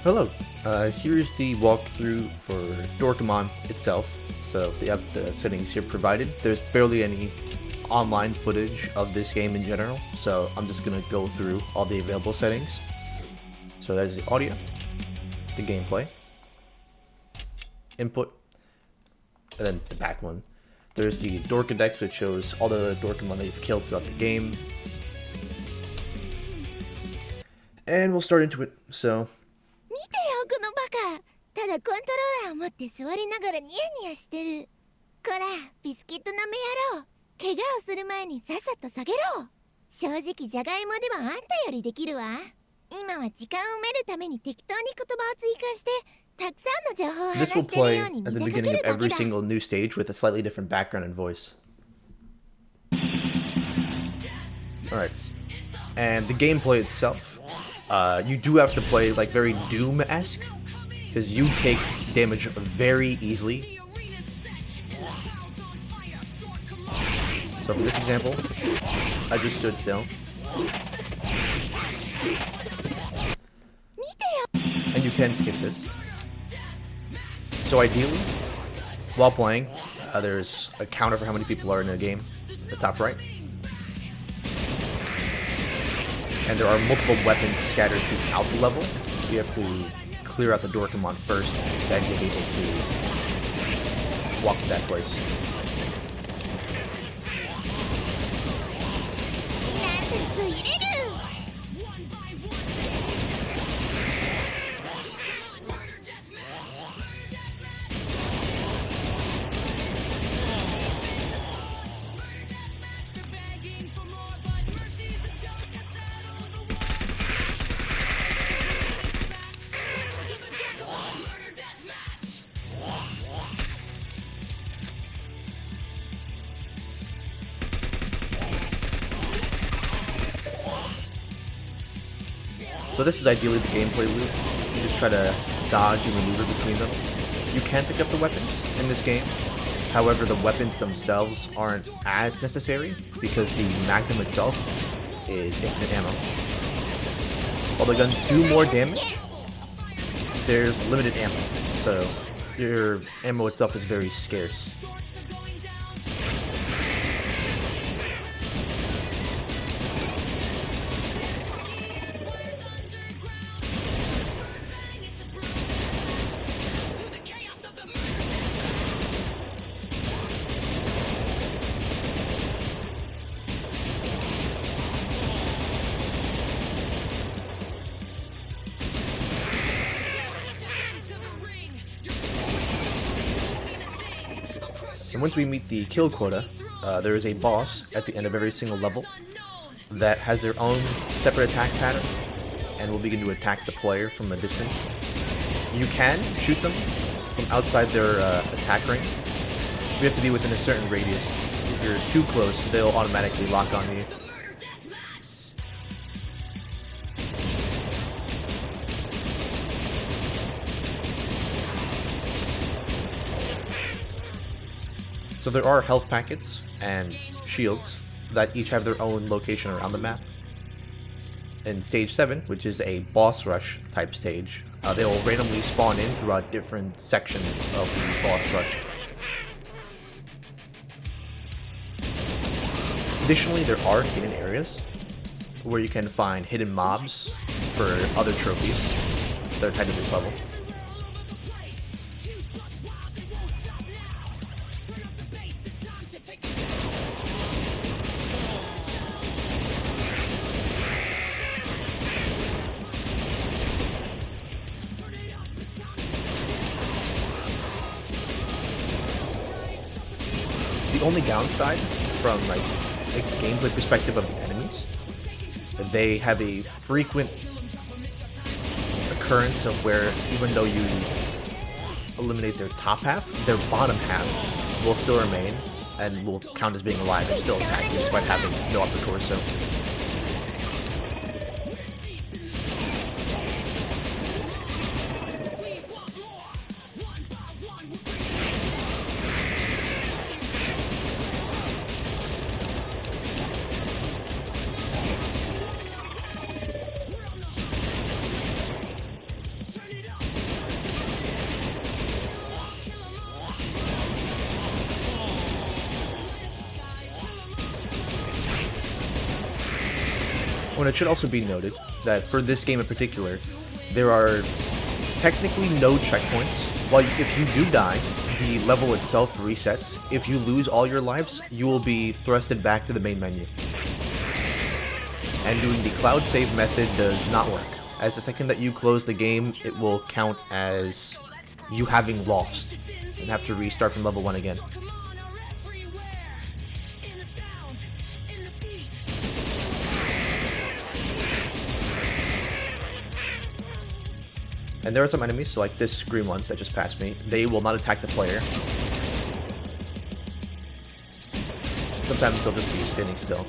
Hello, here's the walkthrough for Dorkomon itself. So they have the settings here provided. There's barely any online footage of this game in general, so I'm just gonna go through all the available settings. So there's the audio, the gameplay, input, and then the back one. There's the Dork Index, which shows all the Dorkomon that you've killed throughout the game. And we'll start into it. So 見てよこのバカ。ただコントローラーを持って座りながらニヤニヤしてる。こらビスキットなめ野郎。怪我をする前にさっさと下げろ。正直ジャガイモでもあんたよりできるわ。今は時間を埋めるために適当に言葉を追加してたくさんの情報を話 this will してる play ように at 見 the せかけ beginning る of だ every けだ。 single new stage with a slightly different background and voice. Alright. And the gameplay itself, you do have to play like very Doom-esque, because you take damage very easily. So for this example, I just stood still. And you can skip this. So ideally, while playing, there's a counter for how many people are in a game, the top right. And there are multiple weapons scattered throughout the level. You have to clear out the Dorkomon first, then you'll be able to walk to that place. なんてつ入れる。So this is ideally the gameplay loop. You just try to dodge and maneuver between them. You can pick up the weapons in this game. However, the weapons themselves aren't as necessary because the Magnum itself is infinite ammo. While the guns do more damage, there's limited ammo, so your ammo itself is very scarce. And once we meet the kill quota, there is a boss at the end of every single level that has their own separate attack pattern and will begin to attack the player from a distance. You can shoot them from outside their attack range. You have to be within a certain radius. If you're too close, they'll automatically lock on you. So there are health packets and shields that each have their own location around the map. In stage 7, which is a boss rush type stage, they will randomly spawn in throughout different sections of the boss rush. Additionally, there are hidden areas where you can find hidden mobs for other trophies that are tied to this level. The only downside from like a gameplay perspective of the enemies, they have a frequent occurrence of where even though you eliminate their top half, their bottom half will still remain and will count as being alive and still attack you despite having no upper torso. Well, it should also be noted that for this game in particular, there are technically no checkpoints. While if you do die, the level itself resets. If you lose all your lives, you will be thrusted back to the main menu. And doing the cloud save method does not work, as the second that you close the game, it will count as you having lost and have to restart from level 1 again. And there are some enemies, so like this green one that just passed me, they will not attack the player. Sometimes they'll just be standing still.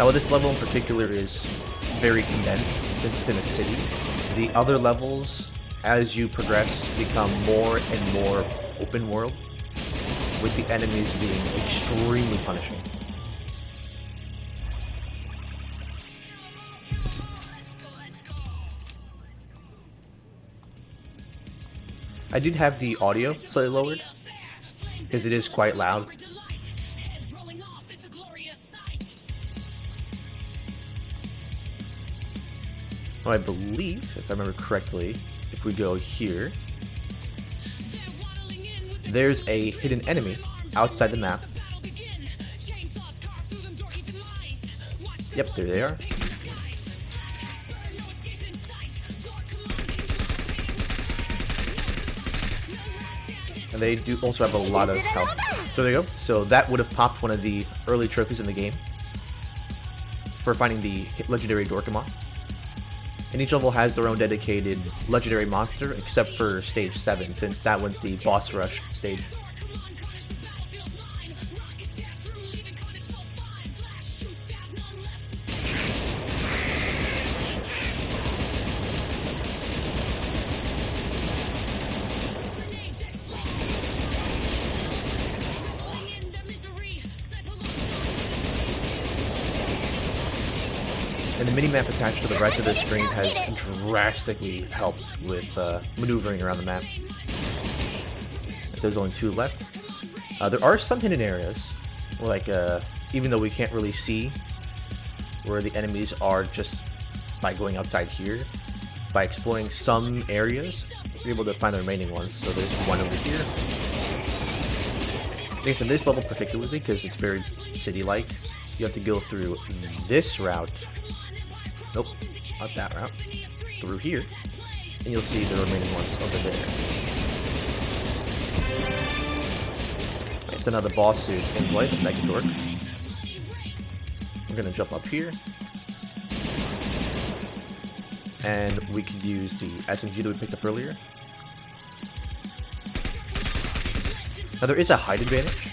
Now this level in particular is very condensed since it's in a city. The other levels, as you progress, become more and more open world, with the enemies being extremely punishing. I did have the audio slightly lowered, because it is quite loud. Well, I believe, if I remember correctly, if we go here, there's a hidden enemy outside the map. Yep, there they are. And they do also have a lot of health. So there you go. So that would have popped one of the early trophies in the game for finding the legendary Dorkomon. And each level has their own dedicated legendary monster, except for stage 7, since that one's the boss rush stage. And the minimap attached to the right of the screen has drastically helped with maneuvering around the map. There's only 2 left. There are some hidden areas, like even though we can't really see where the enemies are just by going outside here, by exploring some areas, you're able to find the remaining ones. So there's one over here. I guess in this level particularly, because it's very city-like, you have to go through this route. Nope, not that route. Through here, and you'll see the remaining ones over there. Right, so now the boss is in play, the MegaDork. We're gonna jump up here, and we could use the SMG that we picked up earlier. Now there is a height advantage.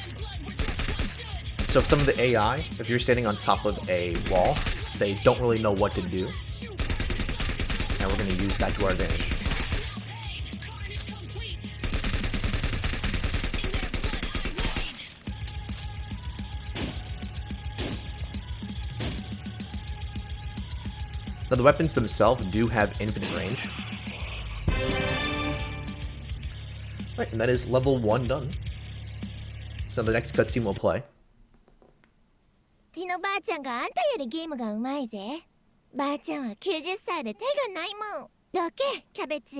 So if some of the AI, if you're standing on top of a wall, they don't really know what to do. And we're going to use that to our advantage. Now the weapons themselves do have infinite range. Alright, and that is level 1 done. So the next cutscene we'll play. うちのばあちゃんがあんたよりゲームがうまいぜ。ばあちゃんは90歳で手がないもん。どけ、キャベツ。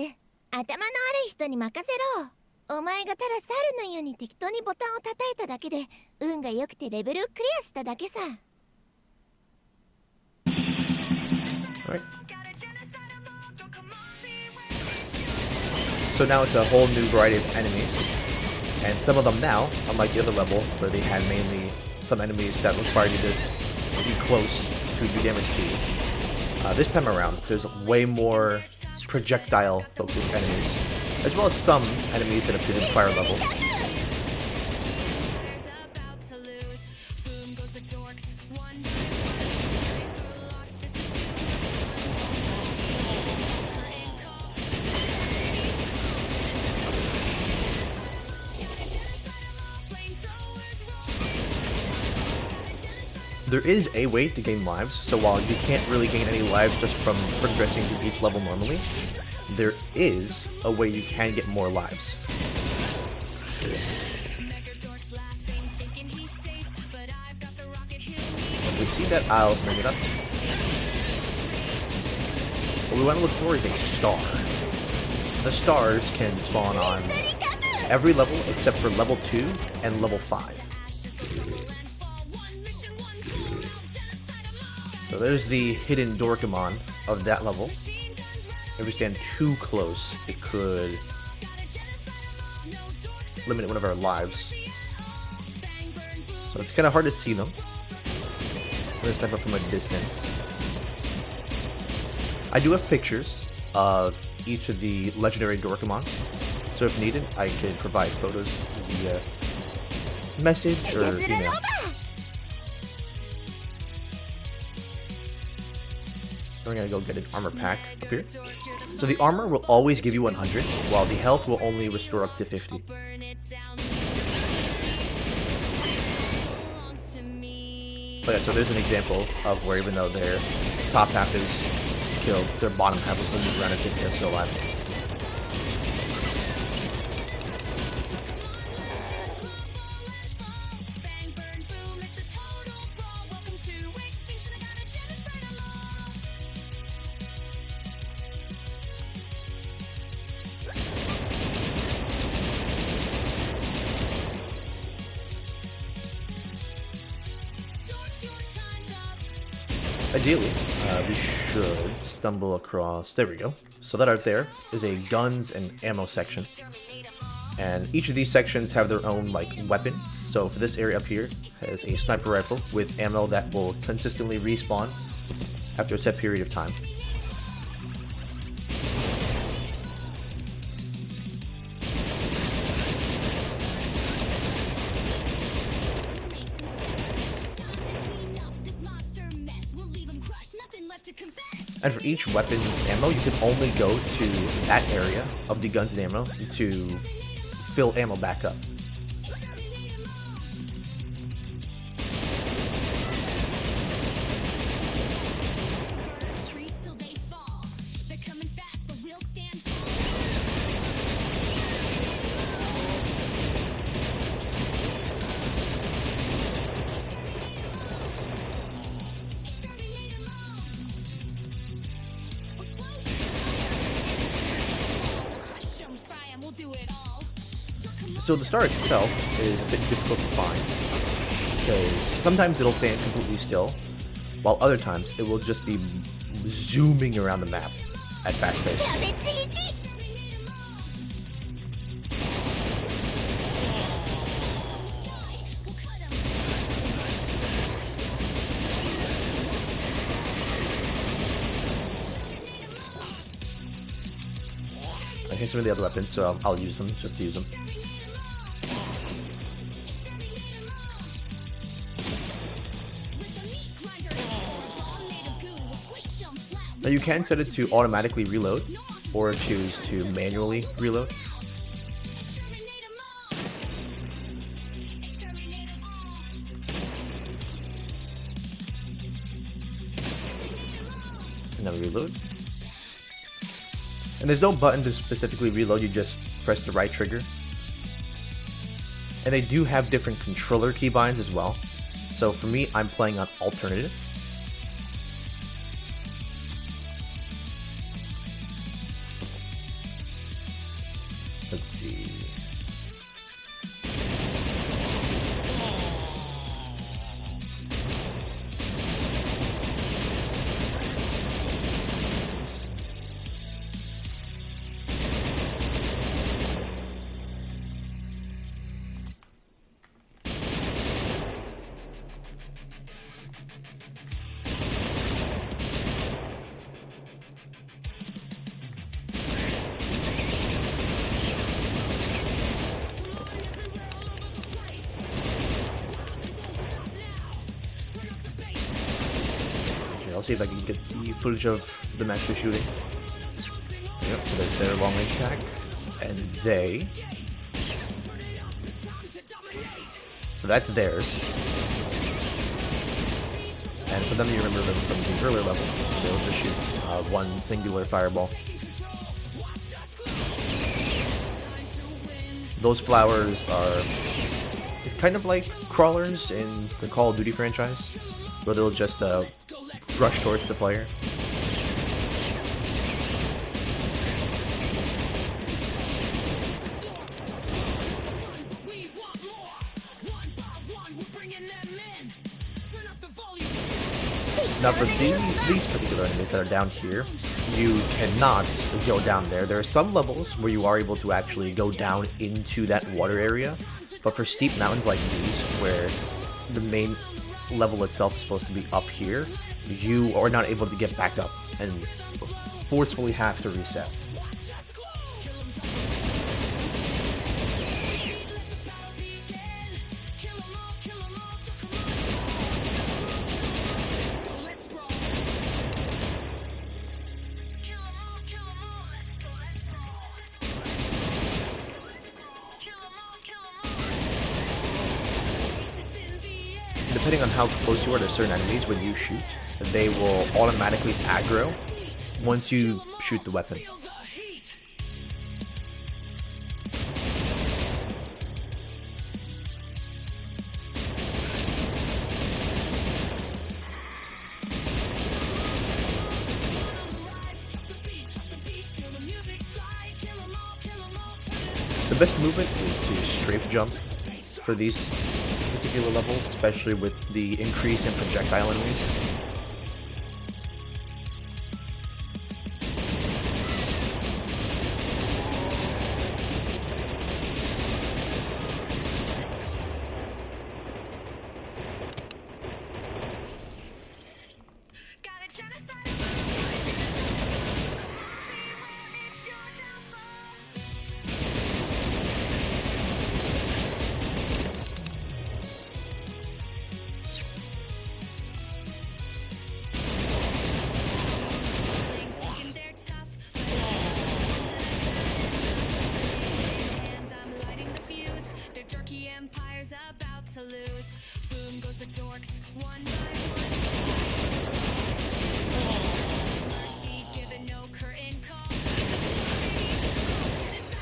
頭の悪い人に任せろ。お前がただ猿のように適当にボタンを叩いただけで、運が良くてレベルをクリアしただけさ。Alright. So now it's a whole new variety of enemies. And some of them now, unlike the other level, where they had mainly some enemies that required you to be close to do damage to you. This time around, there's way more projectile-focused enemies, as well as some enemies that appeared in the prior level. There is a way to gain lives, so while you can't really gain any lives just from progressing through each level normally, there is a way you can get more lives. we see that, I'll bring it up. What we want to look for is a star. The stars can spawn on every level except for level 2 and level 5. So there's the hidden Dorkomon of that level. If we stand too close, it could limit one of our lives. So it's kind of hard to see them. We're going to step up from a distance. I do have pictures of each of the legendary Dorkomon, so if needed, I could provide photos via message or email. We're gonna go get an armor pack up here. So the armor will always give you 100, while the health will only restore up to 50. But yeah, so there's an example of where even though their top half is killed, their bottom half will still move around as if they're still alive. Ideally, we should stumble across, there we go. So that right there is a guns and ammo section. And each of these sections have their own like weapon. So for this area up here has a sniper rifle with ammo that will consistently respawn after a set period of time. And for each weapon's ammo, you can only go to that area of the guns and ammo to fill ammo back up. So the star itself is a bit difficult to find, because sometimes it'll stand completely still, while other times it will just be zooming around the map at fast pace. Okay, some of the other weapons, so I'll use them just to use them. Now you can set it to automatically reload, or choose to manually reload. And then reload. And there's no button to specifically reload, you just press the right trigger. And they do have different controller keybinds as well. So for me, I'm playing on alternative. Let's see. I'll see if I can get the footage of them actually shooting. Yep, so there's their long range attack. And they... So that's theirs. And for them, you remember them from the earlier level. They'll just shoot one singular fireball. Those flowers are kind of like crawlers in the Call of Duty franchise. where they'll just rush towards the player. Now for these particular enemies that are down here, you cannot go down there. There are some levels where you are able to actually go down into that water area, but for steep mountains like these, where the main level itself is supposed to be up here, you are not able to get back up and forcefully have to reset. Depending on how close you are to certain enemies, when you shoot, they will automatically aggro once you shoot the weapon. The best movement is to strafe jump for these particular levels, especially with the increase in projectile enemies.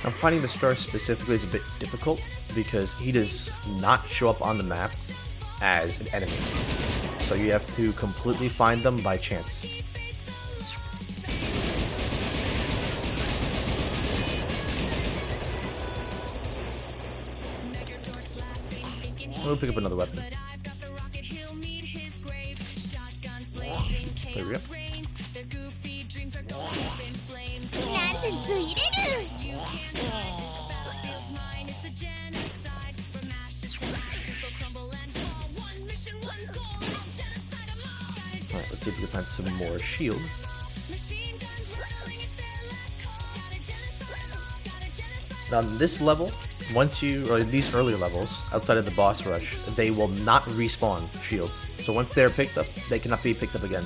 I'm finding the star specifically is a bit difficult because he does not show up on the map as an enemy. So you have to completely find them by chance. We'll pick up another weapon. There we go. Alright, let's see if we can find some more shield. Now, this level, once you, or these earlier levels, outside of the boss rush, they will not respawn shields. So once they're picked up, they cannot be picked up again.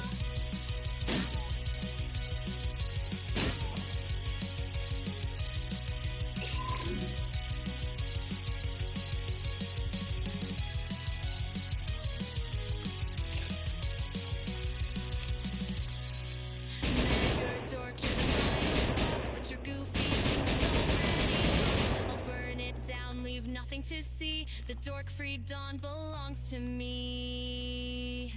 To see the dork free dawn belongs to me.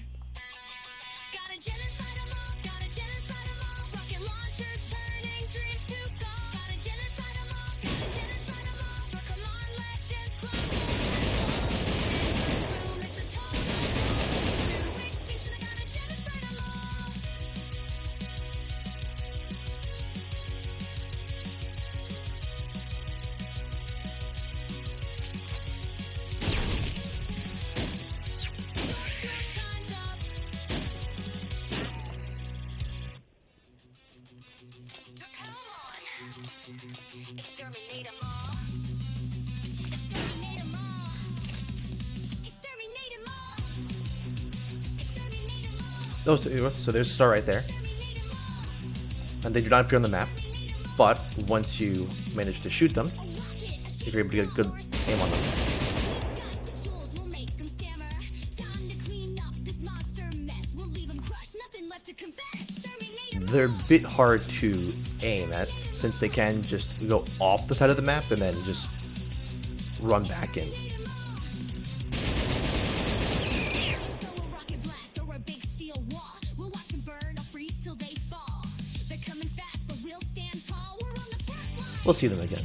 Gotta genocide 'em all, gotta genocide 'em all. Rocket launchers turning dreams to gold. Gotta genocide 'em all, gotta genocide 'em all. Dorkomon legends crumble. Boom, it's a total to extinction. I gotta genocide 'em all. Exterminate 'em all. Exterminate 'em all. Exterminate 'em all. Exterminate 'em all. Oh, so there's a star right there. And they do not appear on the map. But once you manage to shoot them, if you're able to get a good aim on them, they're a bit hard to aim at, since they can just go off the side of the map and then just run back in. we'll see them again.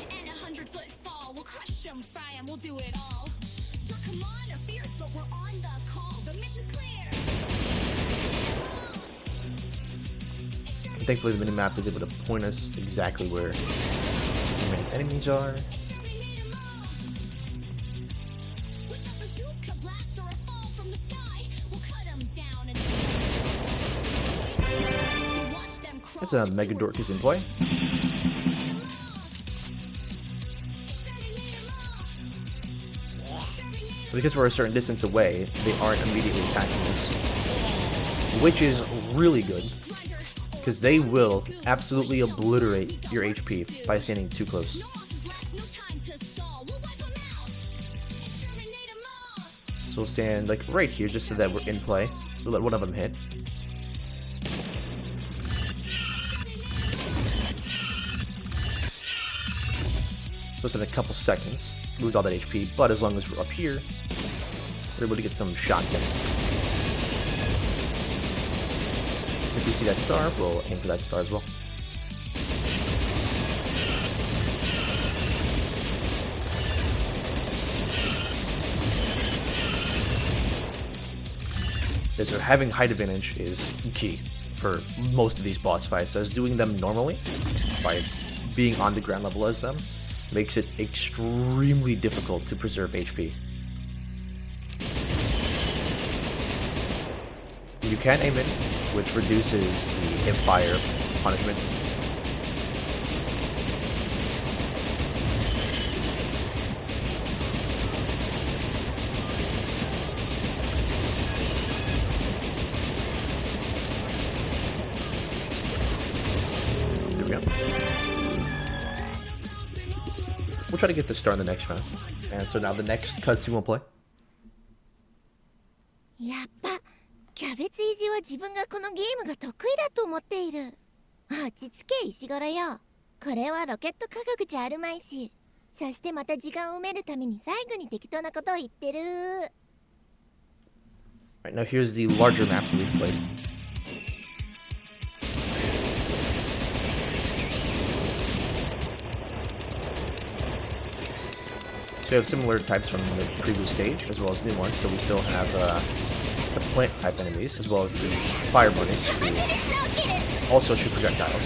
And 100-foot fall, we'll crush 'em, fry 'em, we'll do it all. Dorkomon are fierce, but we're on the call. The mission's clear. And thankfully, the minimap is able to point us exactly where the main enemies are. With a bazooka blast or a fall from the sky, we'll cut 'em down and watch them crawl. That's a MegaDork is in play. Because we're a certain distance away, they aren't immediately attacking us, which is really good, because they will absolutely obliterate your HP by standing too close. No time to stall. We'll wipe 'em out. Exterminate 'em all. So we'll stand like right here just so that we're in play. We'll let one of them hit. So it's in a couple seconds. Lose all that HP, but as long as we're up here, we're able to get some shots in. If we see that star, we'll aim for that star as well. Yeah, so having height advantage is key for most of these boss fights, as doing them normally, by being on the ground level as them, makes it extremely difficult to preserve HP. You can aim it, which reduces the hipfire punishment. There we go. We'll try to get the star in the next round. And so now the next cutscene we'll play. やっぱキャベツいじは自分がこのゲームが得意だと思っている。落ち着け石頃よ。これはロケット科学じゃあるまいし。そしてまた時間を埋めるために最後に適当なことを言ってる。Alright, now here's the larger map that we've played. So we have similar types from the previous stage, as well as new ones. So we still have the plant type enemies, as well as these fire bunnies, who also shoot projectiles.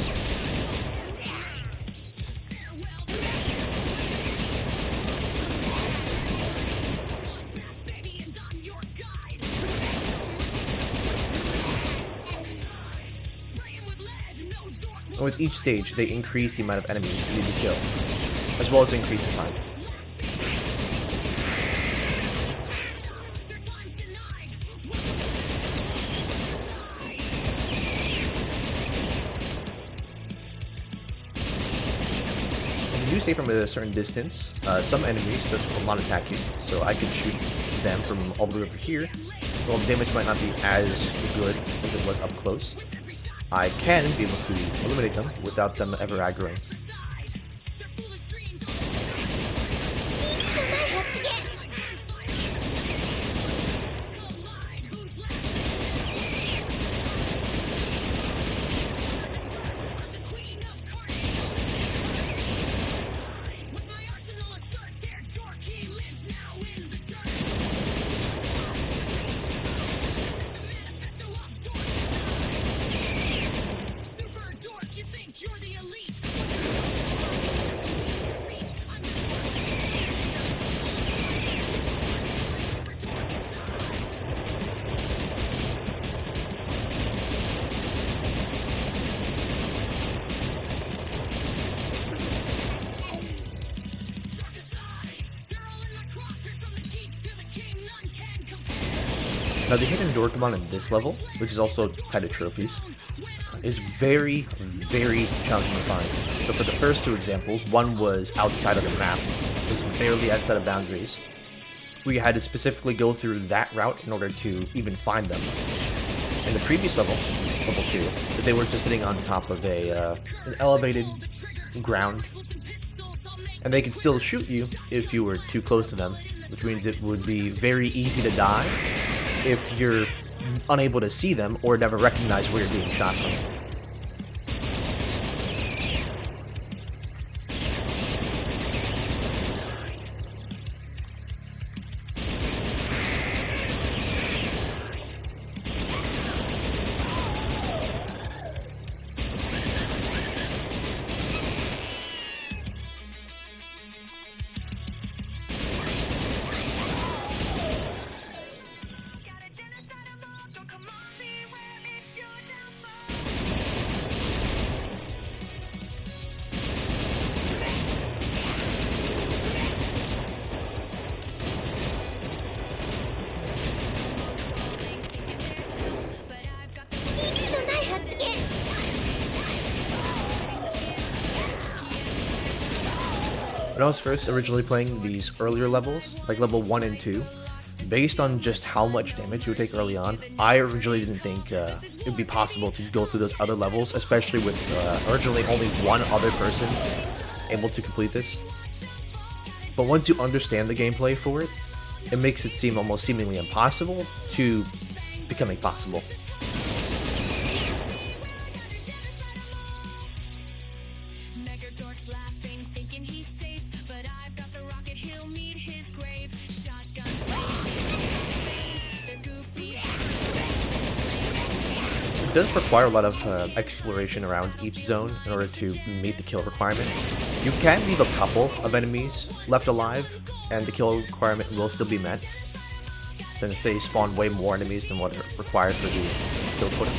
And with each stage, they increase the amount of enemies you need to kill, as well as increase the time. If you stay from a certain distance, some enemies just will not attack you, so I could shoot them from all the way over here. Well, the damage might not be as good as it was up close. I can be able to eliminate them without them ever aggroing. Now the hidden Dorkomon in this level, which is also tied to trophies, is very, very challenging to find. So for the first two examples, one was outside of the map, just barely outside of boundaries. We had to specifically go through that route in order to even find them. In the previous level, level 2, they were just sitting on top of an elevated ground And they can still shoot you if you were too close to them, which means it would be very easy to die if you're unable to see them or never recognize where you're being shot from. When I was first originally playing these earlier levels, like level 1 and 2, based on just how much damage you would take early on, I originally didn't think it would be possible to go through those other levels, especially with originally only one other person able to complete this. But once you understand the gameplay for it, it makes it seem almost seemingly impossible to becoming possible. MegaDork's laughing, thinking he's safe, but I've got the rocket, he'll meet his grave. Shotguns blazing, they're goofy. It does require a lot of exploration around each zone in order to meet the kill requirement. You can leave a couple of enemies left alive, and the kill requirement will still be met, since they spawn way more enemies than what are required for the kill quota.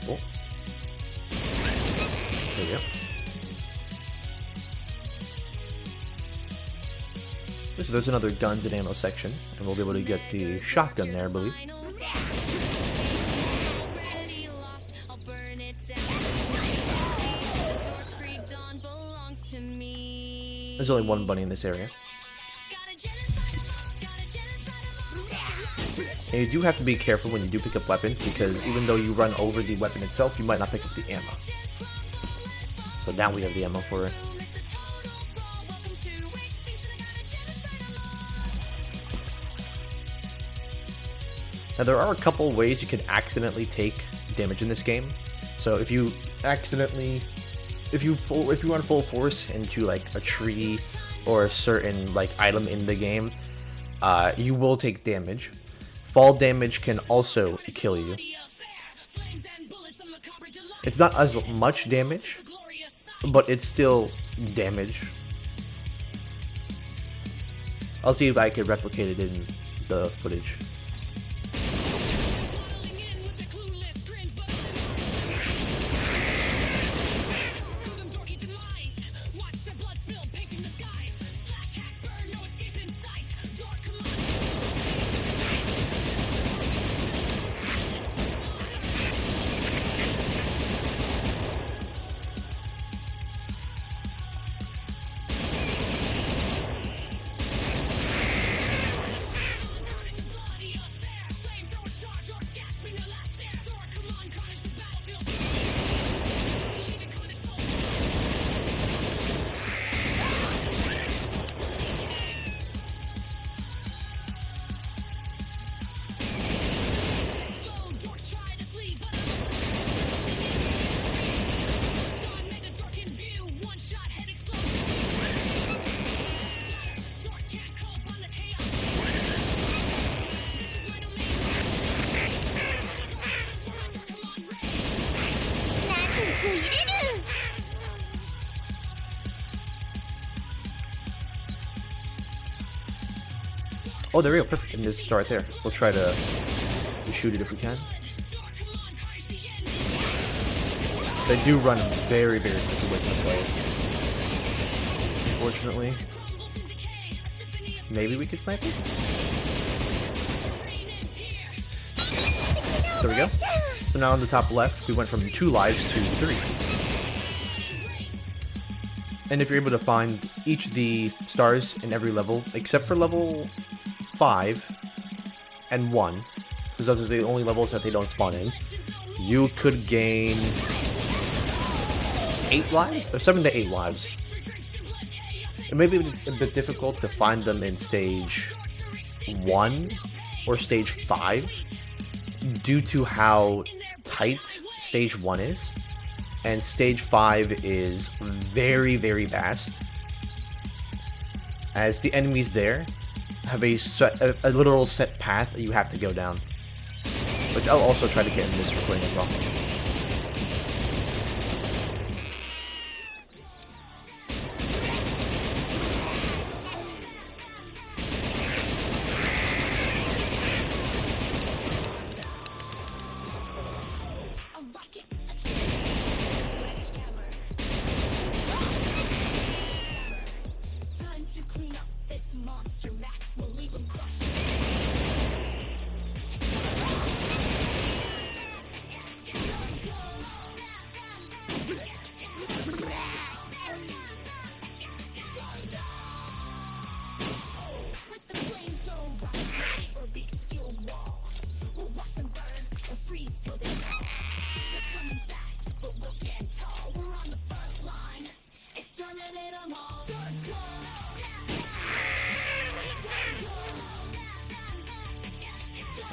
Cool. There we go. So there's another guns and ammo section, and we'll be able to get the shotgun there, I believe. There's only one bunny in this area. And you do have to be careful when you do pick up weapons, because even though you run over the weapon itself, you might not pick up the ammo. So now we have the ammo for it. Now there are a couple ways you can accidentally take damage in this game. So if you accidentally, if you run full force into like a tree or a certain like item in the game, you will take damage. Fall damage can also kill you. It's not as much damage, but it's still damage. I'll see if I could replicate it in the footage. Oh, there we go, perfect. And just start there. We'll try to shoot it if we can. They do run very, very quickly away from the player. Unfortunately. Maybe we could snipe it? There we go. So now on the top left, we went from 2 lives to 3. And if you're able to find each of the stars in every level, except for level 5 and 1, because those are the only levels that they don't spawn in, you could gain 8 lives? Or 7 to 8 lives. It may be a bit difficult to find them in stage 1 or stage 5 due to how tight stage 1 is. And stage 5 is very, very vast, as the enemies there have a literal set path that you have to go down, which I'll also try to get in this recording as well.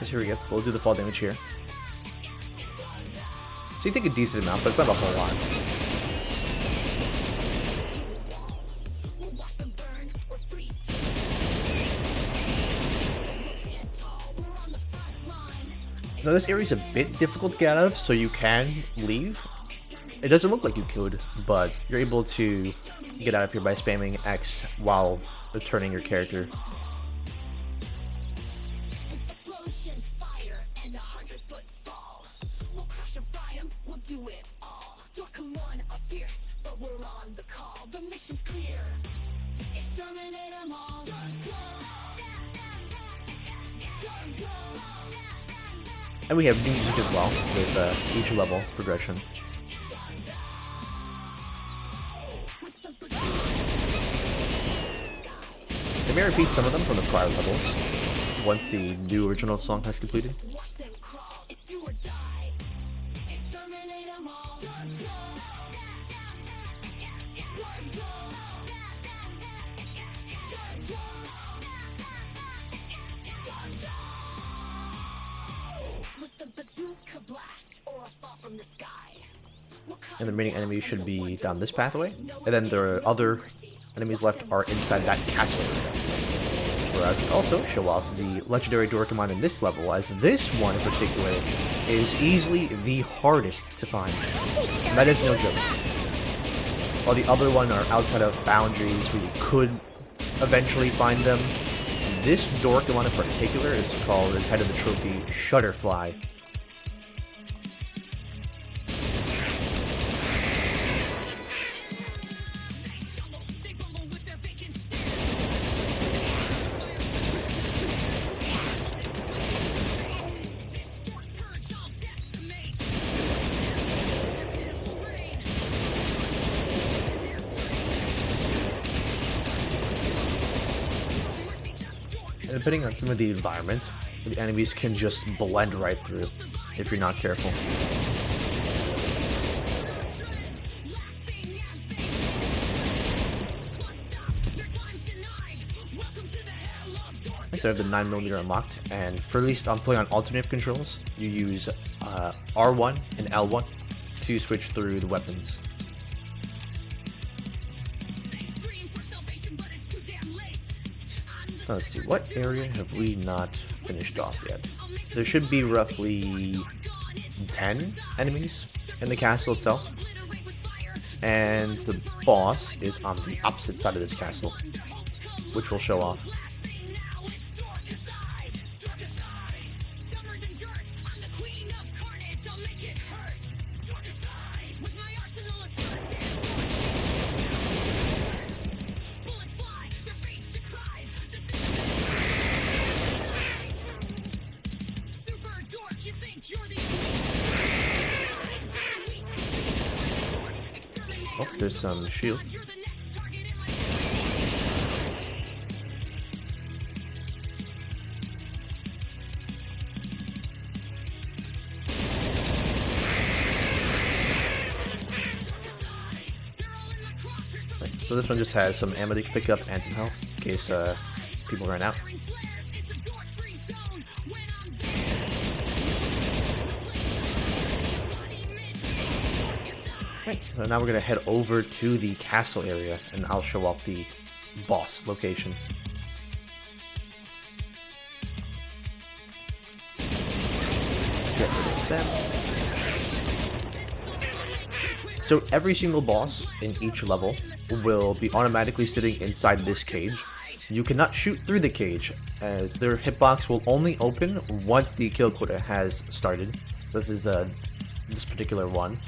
So here we go. We'll do the fall damage here. So you take a decent amount, but it's not a whole lot. Now this area is a bit difficult to get out of, so you can leave. It doesn't look like you could, but you're able to get out of here by spamming X while turning your character. Do it all. Dorkomon are fierce, but we're on the call. The mission's clear. Exterminate them all. And we have new music as well, with each level progression. They may repeat some of them from the prior levels, once the new original song has completed. And the remaining enemies should be down this pathway, and then the other enemies left are inside that castle area. Where I can also show off the legendary Dorkomon in this level, as this one in particular is easily the hardest to find. And that is no joke. While the other one are outside of boundaries where you could eventually find them, this Dorkomon in particular is called, the head of the trophy, Shutterfly. Depending on some of the environment, the enemies can just blend right through if you're not careful. I have the 9mm unlocked, and for at least I'm playing on alternate controls. You use R1 and L1 to switch through the weapons. Let's see, what area have we not finished off yet? There should be roughly 10 enemies in the castle itself. And the boss is on the opposite side of this castle, which we'll show off. Oh, there's some shield. So this one just has some ammo that you can pick up and some health in case people run out. Right, so now we're gonna head over to the castle area, and I'll show off the boss location. Get rid of them. So every single boss in each level will be automatically sitting inside this cage. You cannot shoot through the cage, as their hitbox will only open once the kill quota has started. So this is this particular one.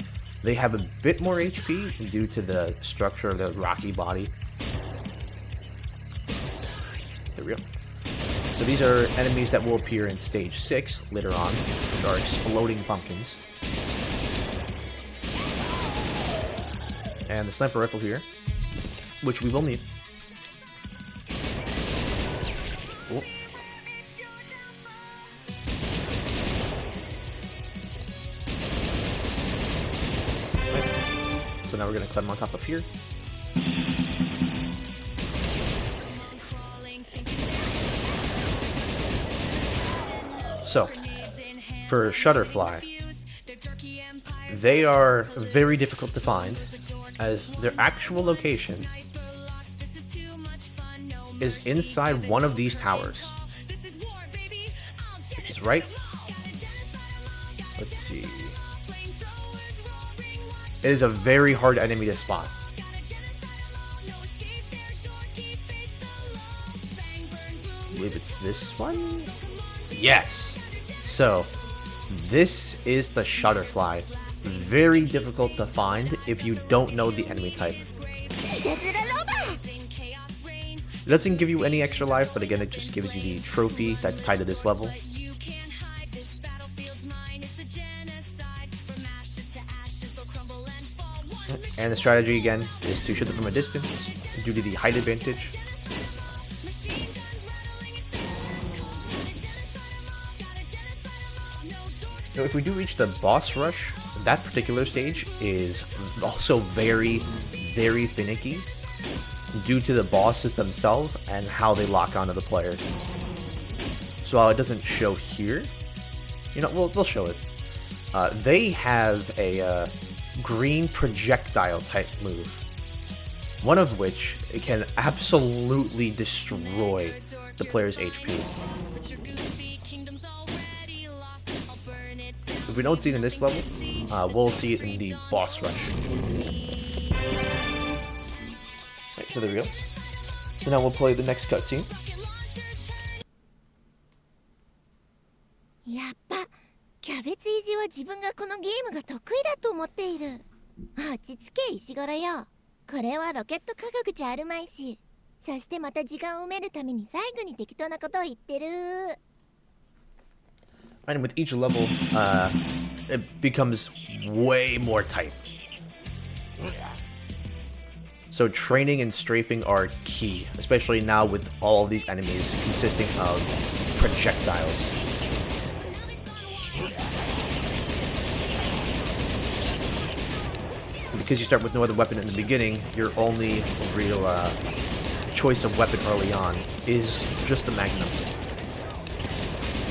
They have a bit more HP due to the structure of their rocky body. There we go. So these are enemies that will appear in stage 6 later on, which are exploding pumpkins. And the sniper rifle here, which we will need. Oh. So now we're going to climb on top of here. So, for Shutterfly, they are very difficult to find, as their actual location is inside one of these towers, which is right. Let's see. It is a very hard enemy to spot. I believe it's this one? Yes! So, this is the Shutterfly. Very difficult to find if you don't know the enemy type. It doesn't give you any extra life, but again, it just gives you the trophy that's tied to this level. And the strategy again is to shoot them from a distance due to the height advantage. So if we do reach the boss rush, that particular stage is also very, very finicky due to the bosses themselves and how they lock onto the player. So while it doesn't show here, you know, we'll show it. They have a green projectile type move, one of which it can absolutely destroy the player's HP. If we don't see it in this level, we'll see it in the boss rush. Right, so there we go. So now we'll play the next cutscene. やっぱキャベツイジは自分がこのゲームが得意だと思っている。落ち着け石頃よ。これはロケット科学じゃあるまいし。そしてまた時間を埋めるために最後に適当なことを言ってる。 And with each level, it becomes way more tight. So training and strafing are key, especially now with all of these enemies consisting of projectiles. Because you start with no other weapon in the beginning, your only real choice of weapon early on is just the Magnum.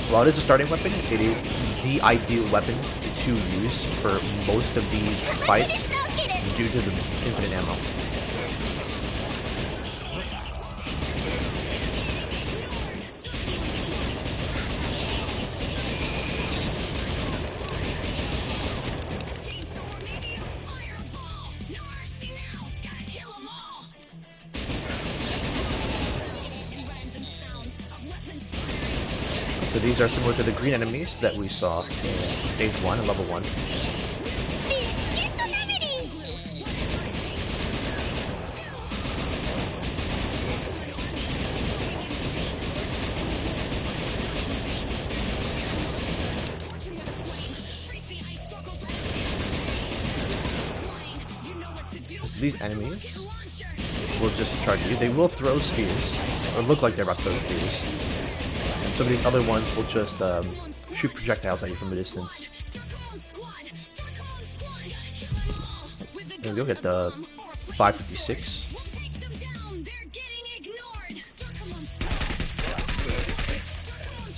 While it is a starting weapon, it is the ideal weapon to use for most of these fights due to the infinite ammo. So these are similar to the green enemies that we saw in stage 1 and level 1. So these enemies will just charge you. They will throw spears, or look like they're about to throw spears. Some of these other ones will just shoot projectiles at you from a distance. There we go, get the 556.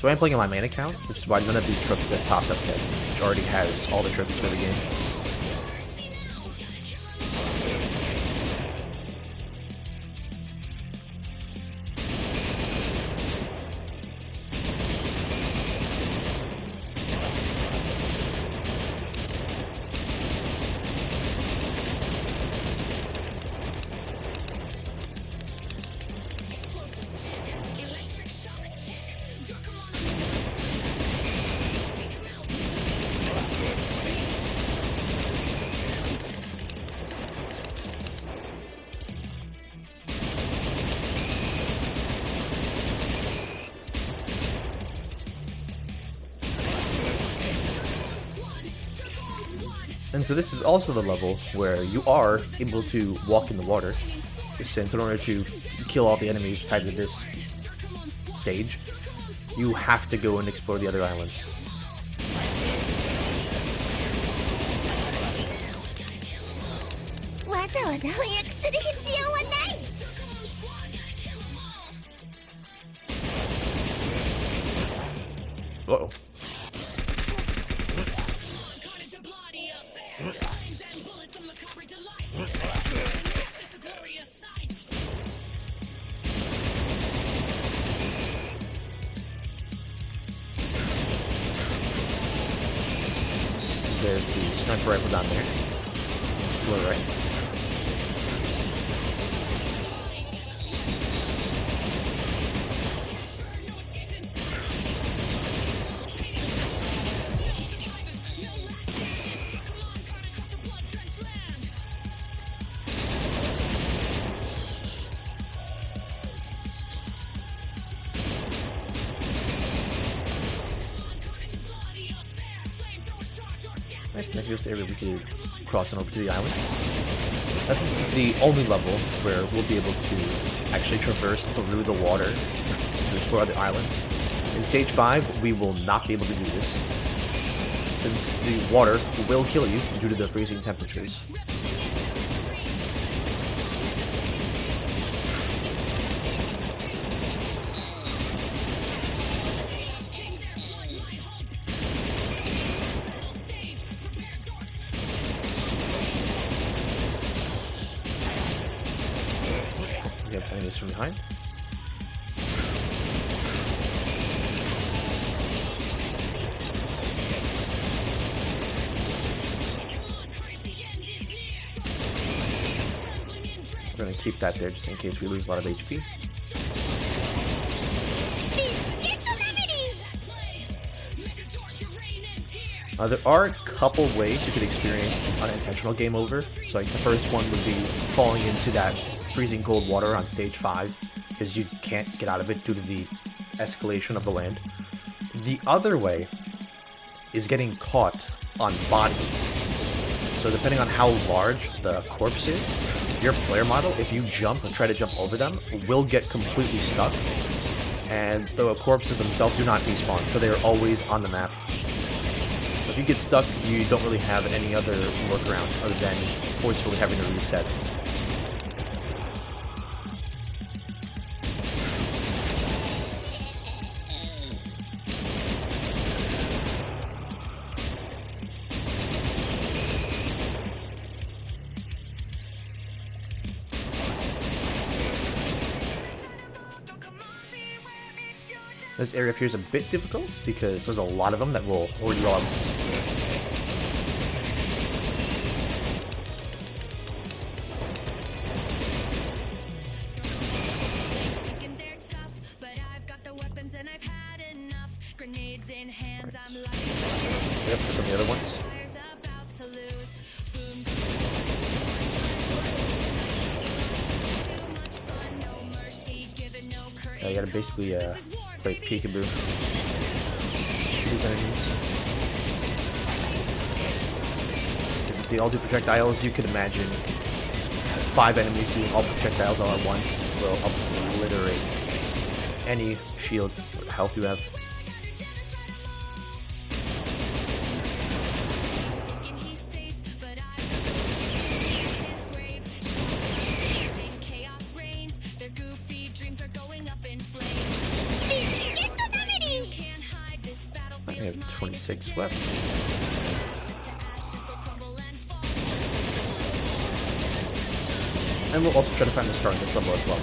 So I'm playing on my main account, which is why none of the trophies that popped up yet, which already has all the trophies for the game. And so this is also the level where you are able to walk in the water, since in order to kill all the enemies tied to this stage, you have to go and explore the other islands. Uh-oh. There's the sniper rifle down there. To the right. Nice, now here's the area we could cross on over to the island. This is the only level where we'll be able to actually traverse through the water to explore other islands. In Stage 5, we will not be able to do this, since the water will kill you due to the freezing temperatures. We have enemies from behind. We're going to keep that there just in case we lose a lot of HP. There are a couple ways you could experience an unintentional game over. So like the first one would be falling into that freezing cold water on Stage 5, because you can't get out of it due to the escalation of the land. The other way is getting caught on bodies. So depending on how large the corpse is, your player model, if you jump and try to jump over them, will get completely stuck. And the corpses themselves do not despawn, so they are always on the map. If you get stuck, you don't really have any other workaround other than forcefully having to reset. This area appears a bit difficult because there's a lot of them that will horde you all at once. Yep, from the other ones. You gotta basically play peekaboo. These enemies. Since they all do projectiles, you could imagine 5 enemies doing all projectiles all at once will obliterate any shield or health you have. 26 left. And we'll also try to find the star in this level as well.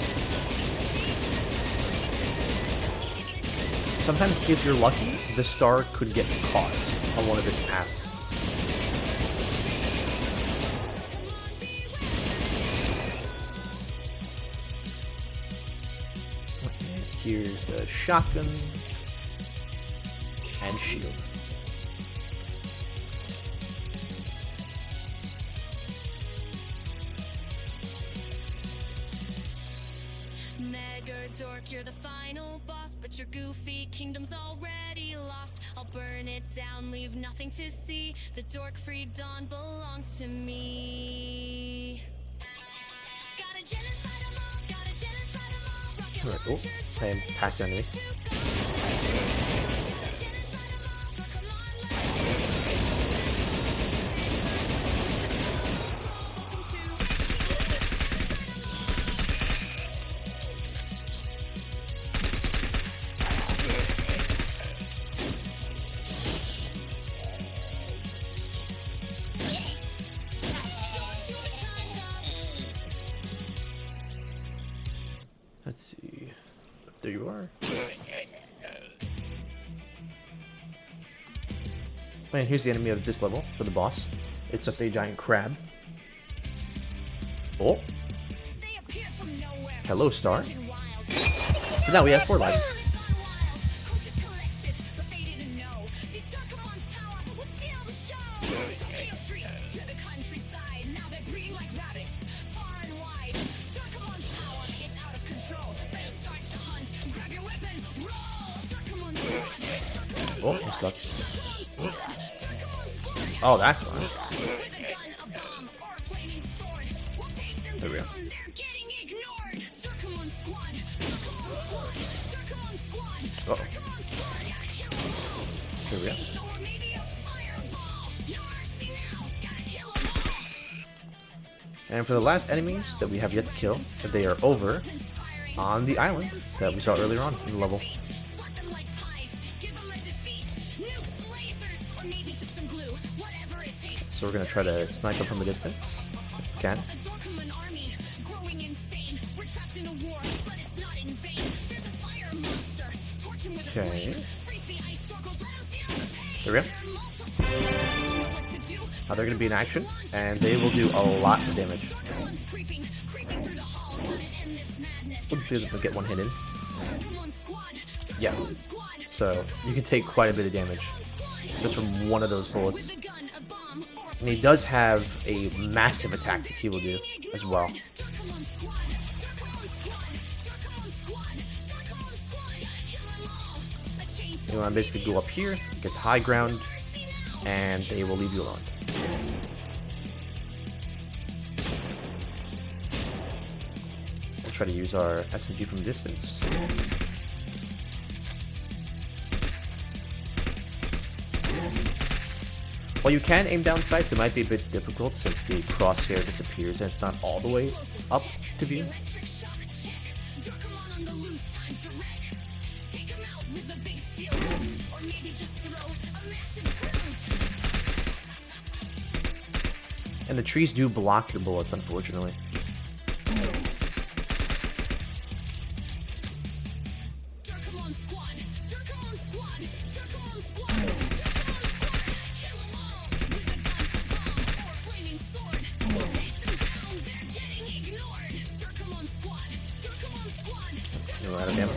Sometimes, if you're lucky, the star could get caught on one of its paths. Here's the shotgun and shield. MegaDork, you're the final boss, but your goofy kingdom's already lost. I'll burn it down, leave nothing to see. The dork-free dawn belongs to me. Gotta genocide 'em all, gotta genocide 'em all. Rocket Alright, launchers, I am past the enemy. Let's see. There you are. And here's the enemy of this level for the boss. It's just a giant crab. Oh. Hello, star. So now we have 4 lives. Oh, I'm stuck. Oh, that's fine. There we go. Uh-oh. Here we go. And for the last enemies that we have yet to kill, they are over on the island that we saw earlier on in the level. So we're gonna try to snipe them from a distance, if we can. Okay. There we go. Now they're gonna be in action, and they will do a lot of damage. We'll get one hit in. Yeah. So you can take quite a bit of damage just from one of those bullets. And he does have a massive attack that he will do as well. You want to basically go up here, get the high ground, and they will leave you alone. We'll try to use our SMG from a distance. While you can aim down sights, it might be a bit difficult since the crosshair disappears and it's not all the way up to view. And the trees do block your bullets, unfortunately. You're out of ammo.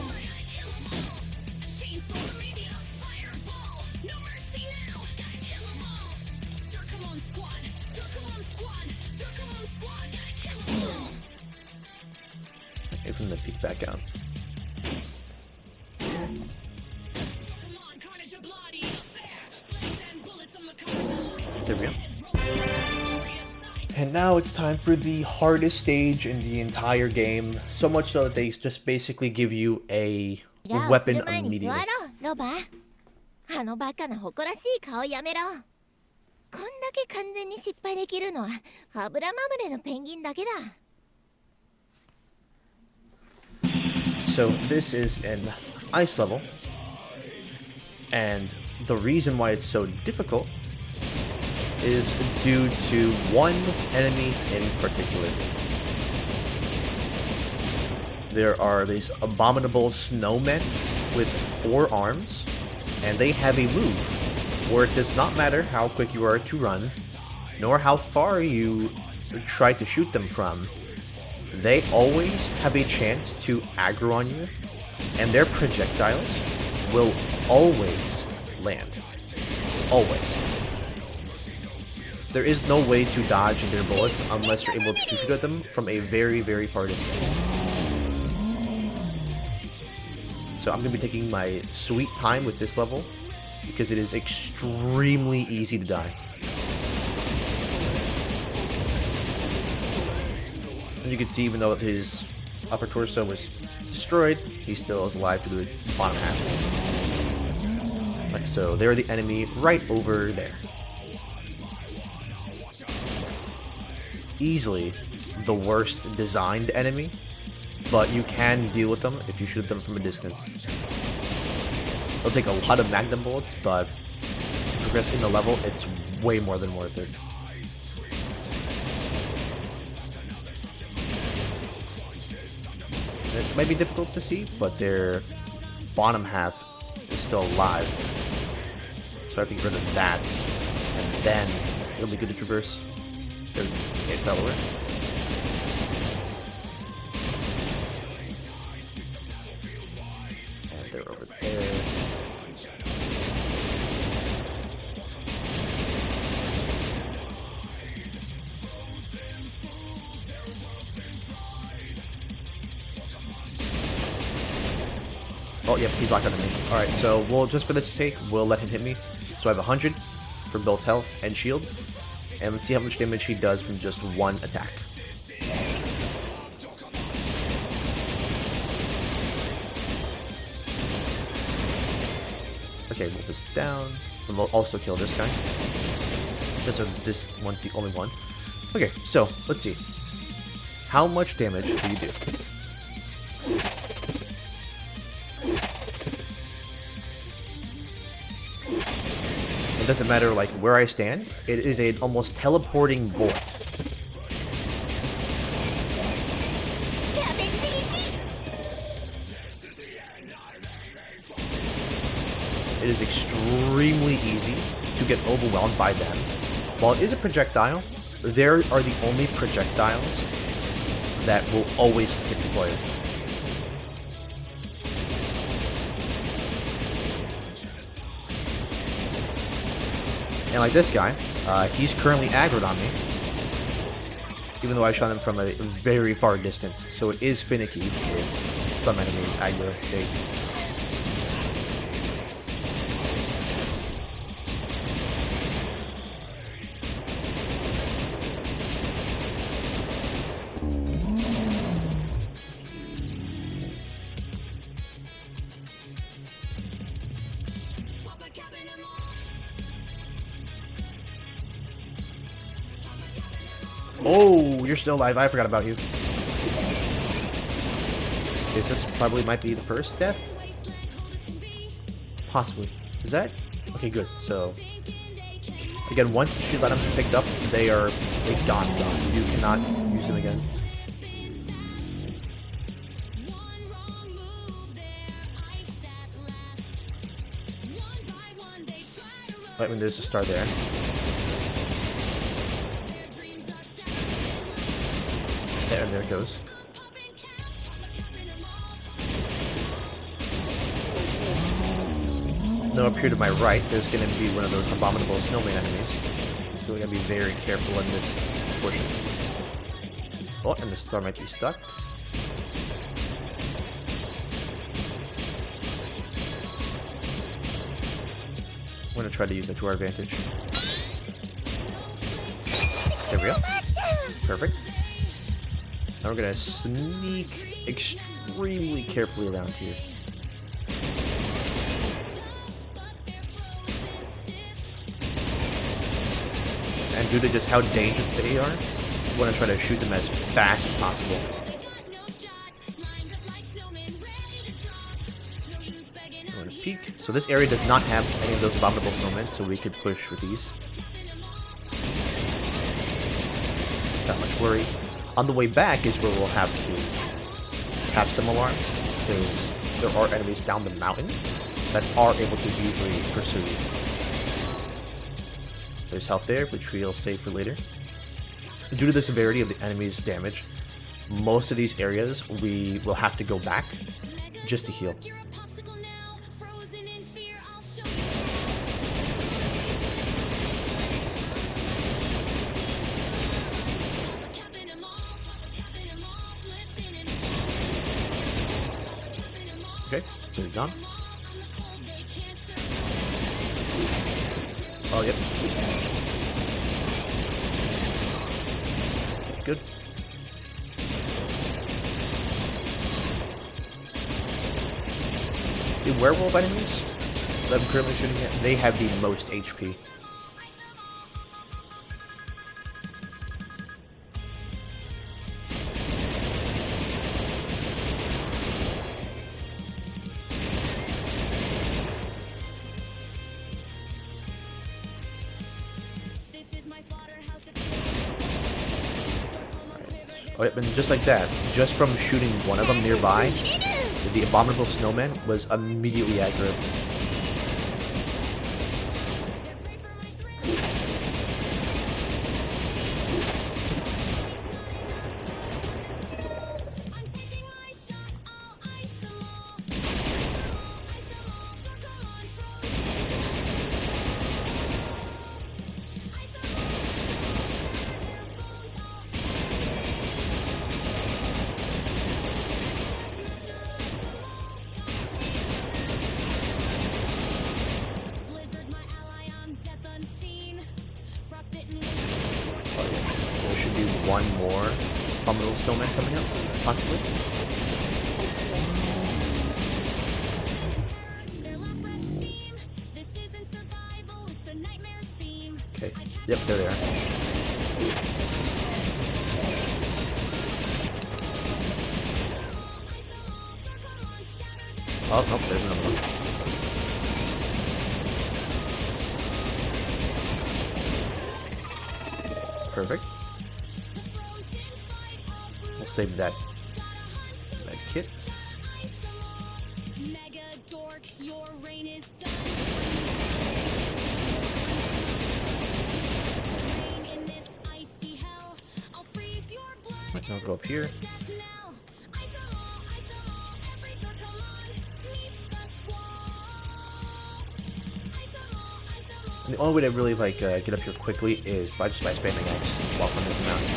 Wait for them to peek back out. There we go. And now it's time for the hardest stage in the entire game. So much so that they just basically give you a weapon immediately. ロバあのバカな誇らしい顔やめろ。こんだけ完全に失敗できるのは油まみれのペンギンだけだ。 So this is an ice level, and the reason why it's so difficult is due to one enemy in particular. There are these abominable snowmen with 4 arms, and they have a move where it does not matter how quick you are to run, nor how far you try to shoot them from. They always have a chance to aggro on you, and their projectiles will always land. Always. There is no way to dodge their bullets unless you're able to shoot at them from a very, very far distance. So I'm going to be taking my sweet time with this level because it is extremely easy to die. And you can see, even though his upper torso was destroyed, he still is alive to the bottom half. Like so, they're the enemy right over there. Easily the worst designed enemy, but you can deal with them if you shoot them from a distance. It'll take a lot of magnum bullets, but to progress in the level, it's way more than worth it. It might be difficult to see, but their bottom half is still alive. So I have to get rid of that, and then it'll be good to traverse. It fell away. And they're over there. Oh, yep, he's locked onto me. Alright, so we'll, just for this sake, we'll let him hit me. So I have 100 for both health and shield. And let's see how much damage he does from just one attack. Okay, move this down. And we'll also kill this guy. Just so this one's the only one. Okay, so, let's see. How much damage do you do? It doesn't matter like where I stand, it is an almost teleporting bullet. It is extremely easy to get overwhelmed by them. While it is a projectile, there are the only projectiles that will always hit the player. And like this guy, he's currently aggroed on me, even though I shot him from a very far distance, so it is finicky with some enemies' aggro state. Oh, you're still alive. I forgot about you. Okay, so this probably might be the first death. Possibly. Is that? Okay, good. So, again, once the shield items are picked up, they are gone. You cannot use them again. Right when there's a star there. And there it goes. Now up here to my right, there's going to be one of those abominable snowman enemies. So we gotta be very careful in this portion. Oh, and the star might be stuck. I'm gonna try to use that to our advantage. There we go. Perfect. Now we're gonna sneak extremely carefully around here. And due to just how dangerous they are, we want to try to shoot them as fast as possible. I'm gonna peek so So this area does not have any of those abominable snowmen, so we could push with these. Not much worry. On the way back is where we'll have to have some alarms, because there are enemies down the mountain that are able to easily pursue you. There's health there, which we'll save for later. Due to the severity of the enemy's damage, most of these areas we will have to go back just to heal. Okay, so he's gone. Oh, yep. Good. The werewolf enemies that I'm currently shooting at, they have the most HP. Oh, yep, and just like that, just from shooting one of them nearby, the abominable snowman was immediately aggro. There should be one more abominable snowman coming up, possibly. Okay, yep, there they are. Oh, nope, there's another one. Perfect. We'll save that kit. MegaDork, your reign is done. Reign in this icy hell. I'll freeze your blood. Right, I'll go up here. Death knell. Ice-o-law, every Dorkomon meets the squall. Ice-o-law. And the only way to really like get up here quickly is by just by spamming X while coming up the mountain.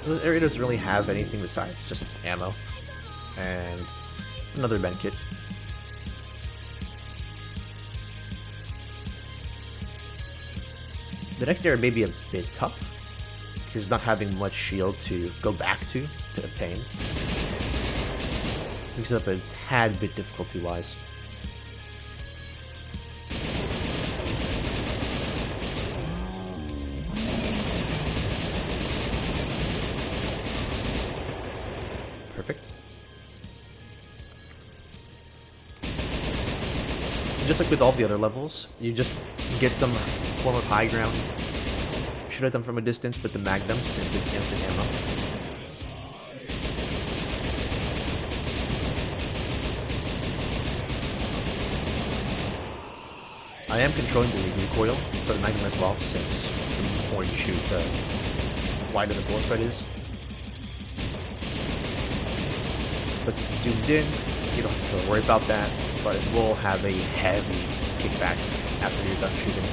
The area doesn't really have anything besides just ammo and another medkit. The next area may be a bit tough because not having much shield to go back to obtain makes it up a tad bit difficulty wise. Perfect. And just like with all the other levels, you just get some form of high ground. Shoot at them from a distance with the Magnum since it's instant ammo. I am controlling the recoil for the Magnum as well, since the more you shoot, the wider the bullet spread is. But since it's zoomed in, you don't have to worry about that, but it will have a heavy kickback after you're done shooting.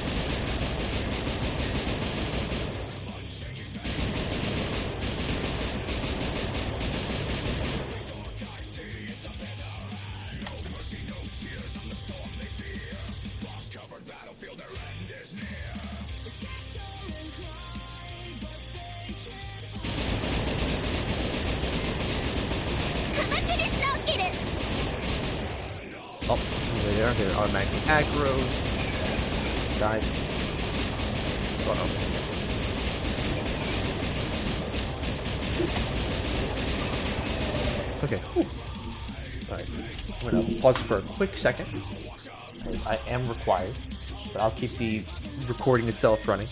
Oh, they're automatically aggro. Died. Okay. Whew. All right. I'm gonna pause for a quick second. I am required, but I'll keep the recording itself running.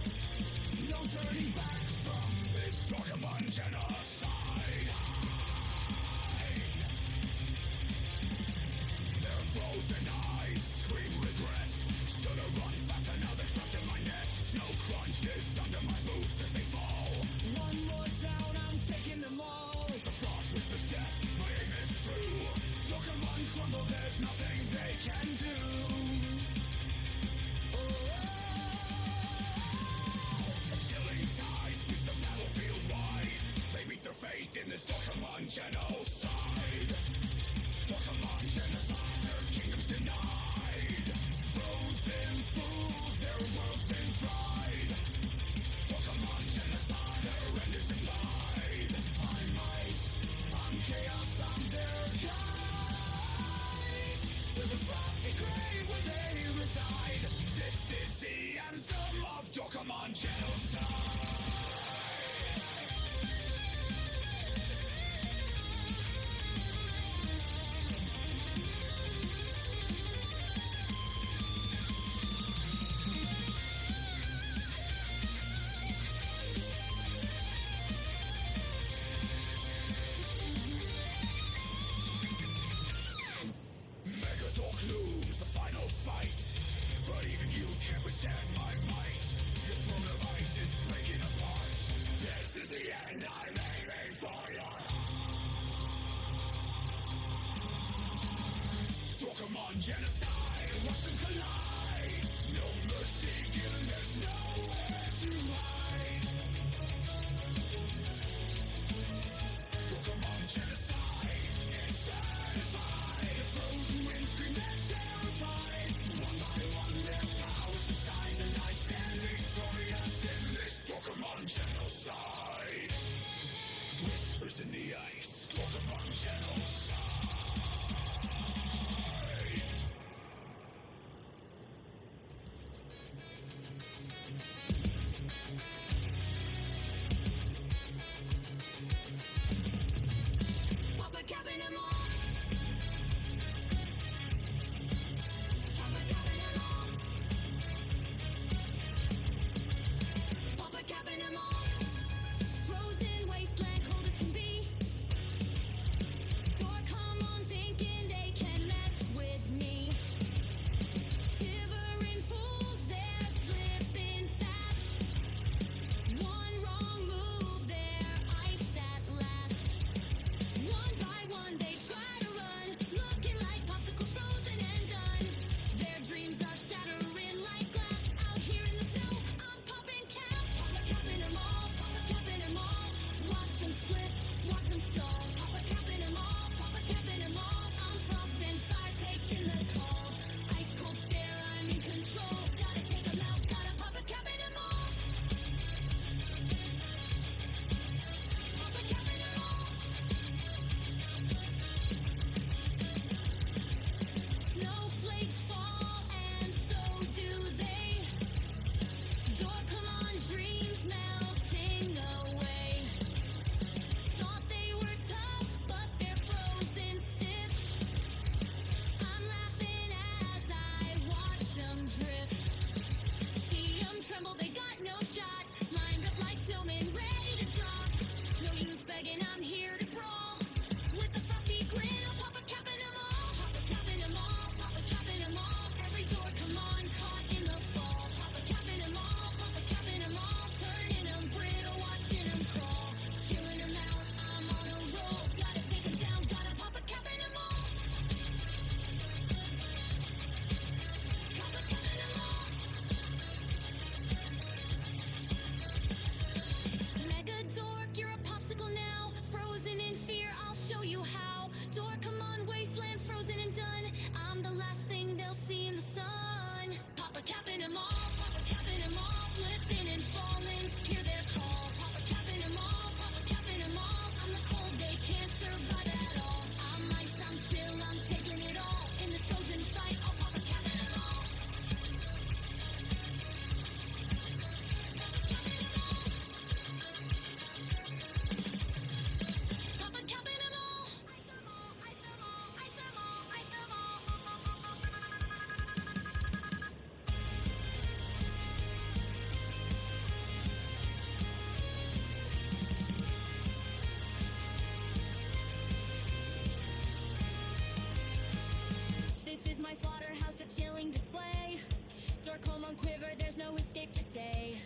Dorkomon quiver, there's no escape today.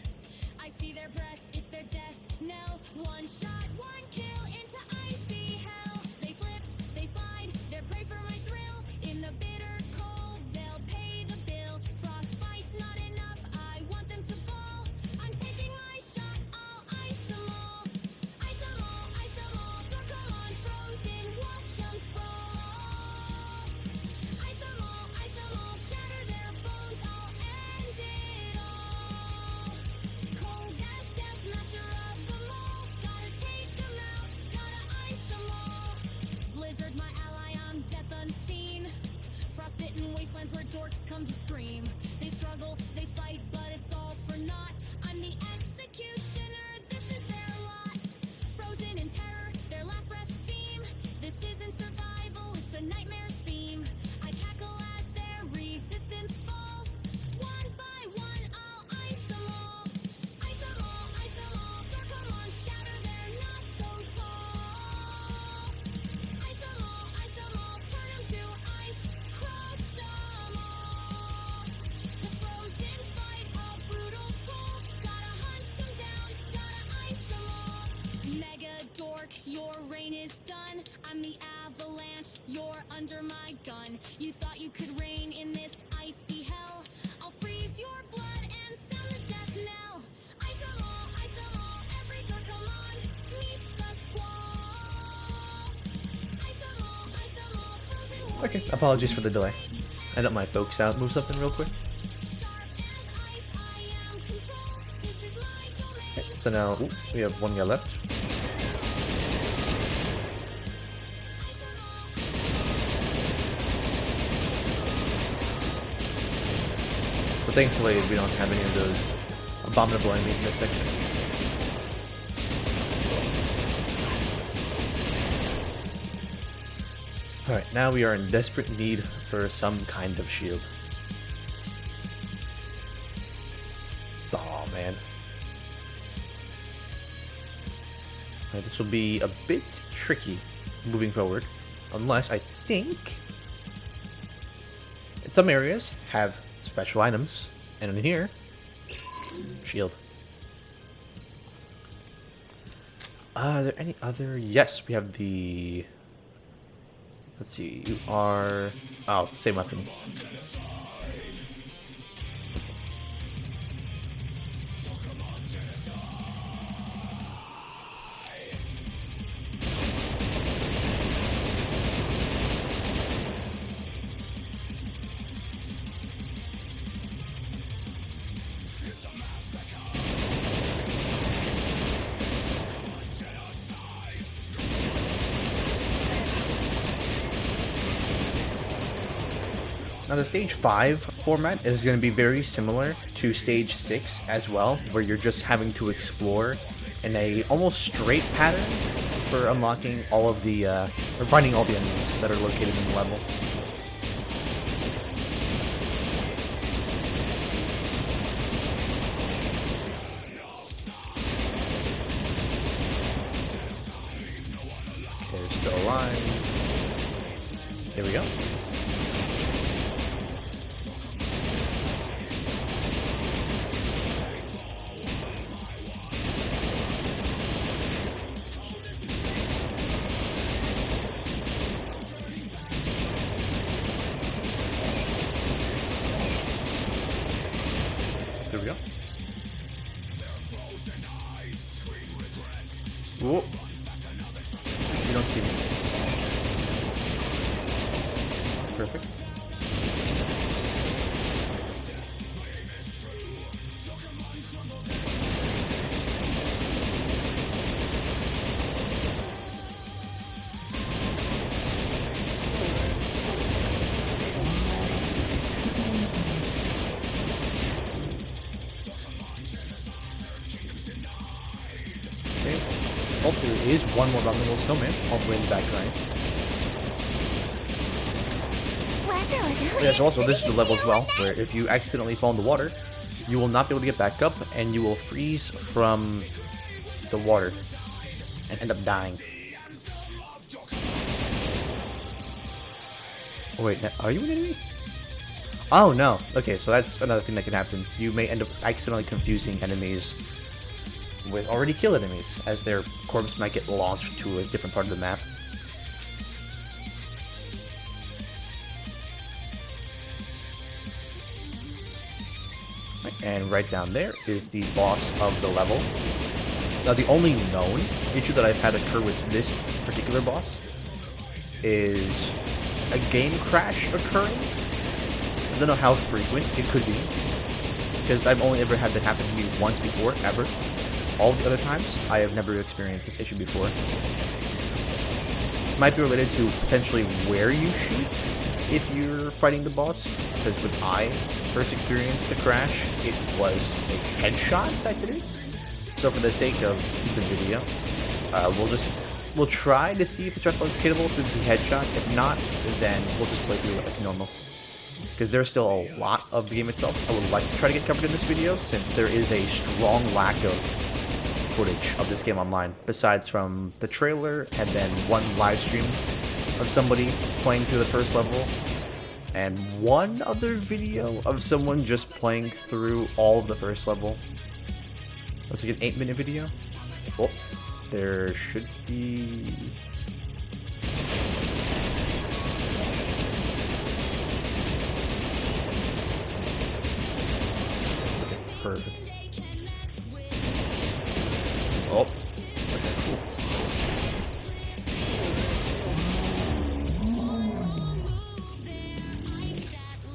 I see their breath, it's their death knell. One shot, one kill into icy hell. They slip, they slide, they're prey for my thrill. In the bitter cold, they'll pay the bill. Frostbite's not enough, I want them to fall. I'm taking my shot, I'll ice them all. Ice them all, ice them all. Dorkomon frozen, watch them sprawl. Ice them all, shatter their bones, I'll end it all. Cold as death, master of them all. Gotta take them out, gotta ice them all. Blizzard's my ally, I'm death unseen. Frostbitten wastelands where dorks come to scream. They struggle, they fight, but it's all for naught. I'm the executioner, this is their lot. Frozen in terror, their last breath steam. This isn't survival, it's a nightmare's theme. I cackle as their resistance falls. One by one, I'll ice them all. Ice them all, ice them all. Dorkomon shatter, they're not so tall. Ice them all, turn them to ice, crush them all. The frozen fight, a brutal toll. Gotta hunt them down, gotta ice them all. MegaDork, your reign is done. I'm the avalanche, you're under my gun. You thought you could reign in this icy hell. I'll freeze your blood and sound the death knell. Ice them all, every Dorkomon meets the squall. Ice them all, frozen war. Okay, apologies for the delay. I let my folks out move something real quick. Sharp as ice, I am control. This is my domain. Okay, so now we have one guy left. But thankfully, we don't have any of those abominable enemies in this section. Alright, now we are in desperate need for some kind of shield. Aw, man. Alright, this will be a bit tricky moving forward, unless I think in some areas have special items, and in here, shield. Are there any other? Yes, we have the. Let's see. You are. Oh, same weapon. Now the stage 5 format is going to be very similar to stage 6 as well, where you're just having to explore in a almost straight pattern for unlocking all of the, or finding all the enemies that are located in the level. Okay, they're still alive. There we go. There we go. Whoa. You don't see me. Perfect. Okay. Oh, there is one more abominable snowman all the way in the back right. Yes, also this is the level as well, where if you accidentally fall in the water, you will not be able to get back up, and you will freeze from the water and end up dying. Oh wait, are you an enemy? Oh no. Okay, so that's another thing that can happen. You may end up accidentally confusing enemies with already killed enemies, as their corpse might get launched to a different part of the map. And right down there is the boss of the level. Now, the only known issue that I've had occur with this particular boss is a game crash occurring. I don't know how frequent it could be, because I've only ever had that happen to me once before, ever. All the other times, I have never experienced this issue before. It might be related to potentially where you shoot if you're fighting the boss, because when I first experienced the crash, it was a headshot that did it. So for the sake of the video, we'll try to see if it's replicatable through the headshot. If not, then we'll just play through it like normal, because there's still a lot of the game itself I would like to try to get covered in this video, since there is a strong lack of footage of this game online, besides from the trailer and then one live stream of somebody playing through the first level, and one other video of someone just playing through all of the first level. That's like an 8-minute video. Oh, there should be... Okay, perfect. Oh, okay, cool.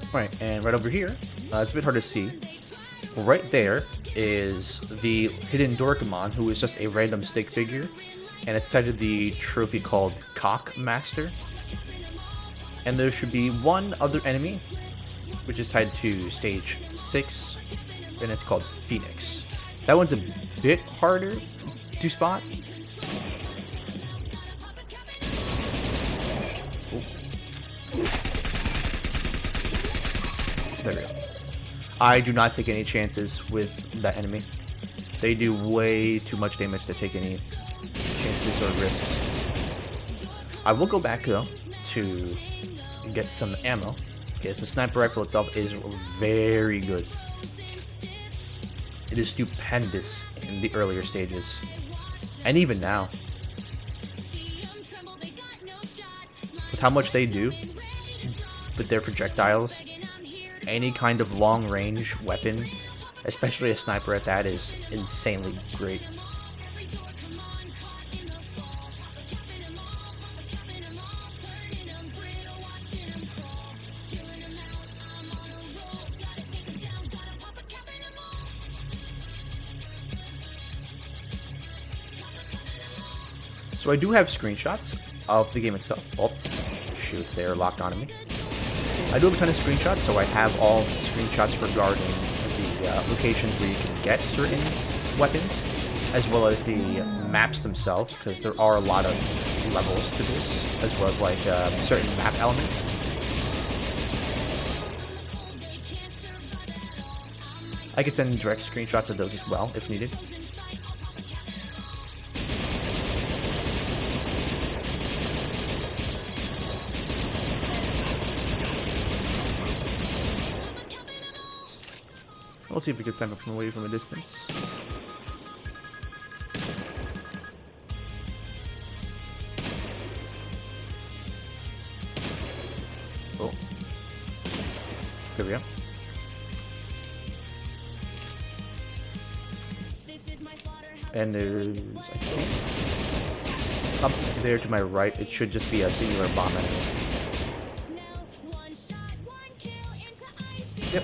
Alright, and right over here, it's a bit hard to see. Right there is the hidden Dorkomon, who is just a random stick figure, and it's tied to the trophy called Cock Master. And there should be one other enemy, which is tied to stage 6, and it's called Phoenix. That one's a bit harder to spot. Ooh. There we go. I do not take any chances with that enemy. They do way too much damage to take any chances or risks. I will go back though to get some ammo, because the sniper rifle itself is very good. It is stupendous in the earlier stages, and even now. With how much they do with their projectiles, any kind of long-range weapon, especially a sniper at that, is insanely great. So I do have screenshots of the game itself. Oh, shoot, they're locked onto me. I do have a ton of screenshots, so I have all screenshots regarding the locations where you can get certain weapons, as well as the maps themselves, because there are a lot of levels to this, as well as like certain map elements. I could send direct screenshots of those as well, if needed. Let's see if we can snipe from away from a distance. Oh. There we go. And there's, I think, up there to my right, it should just be a singular bomb enemy. Yep.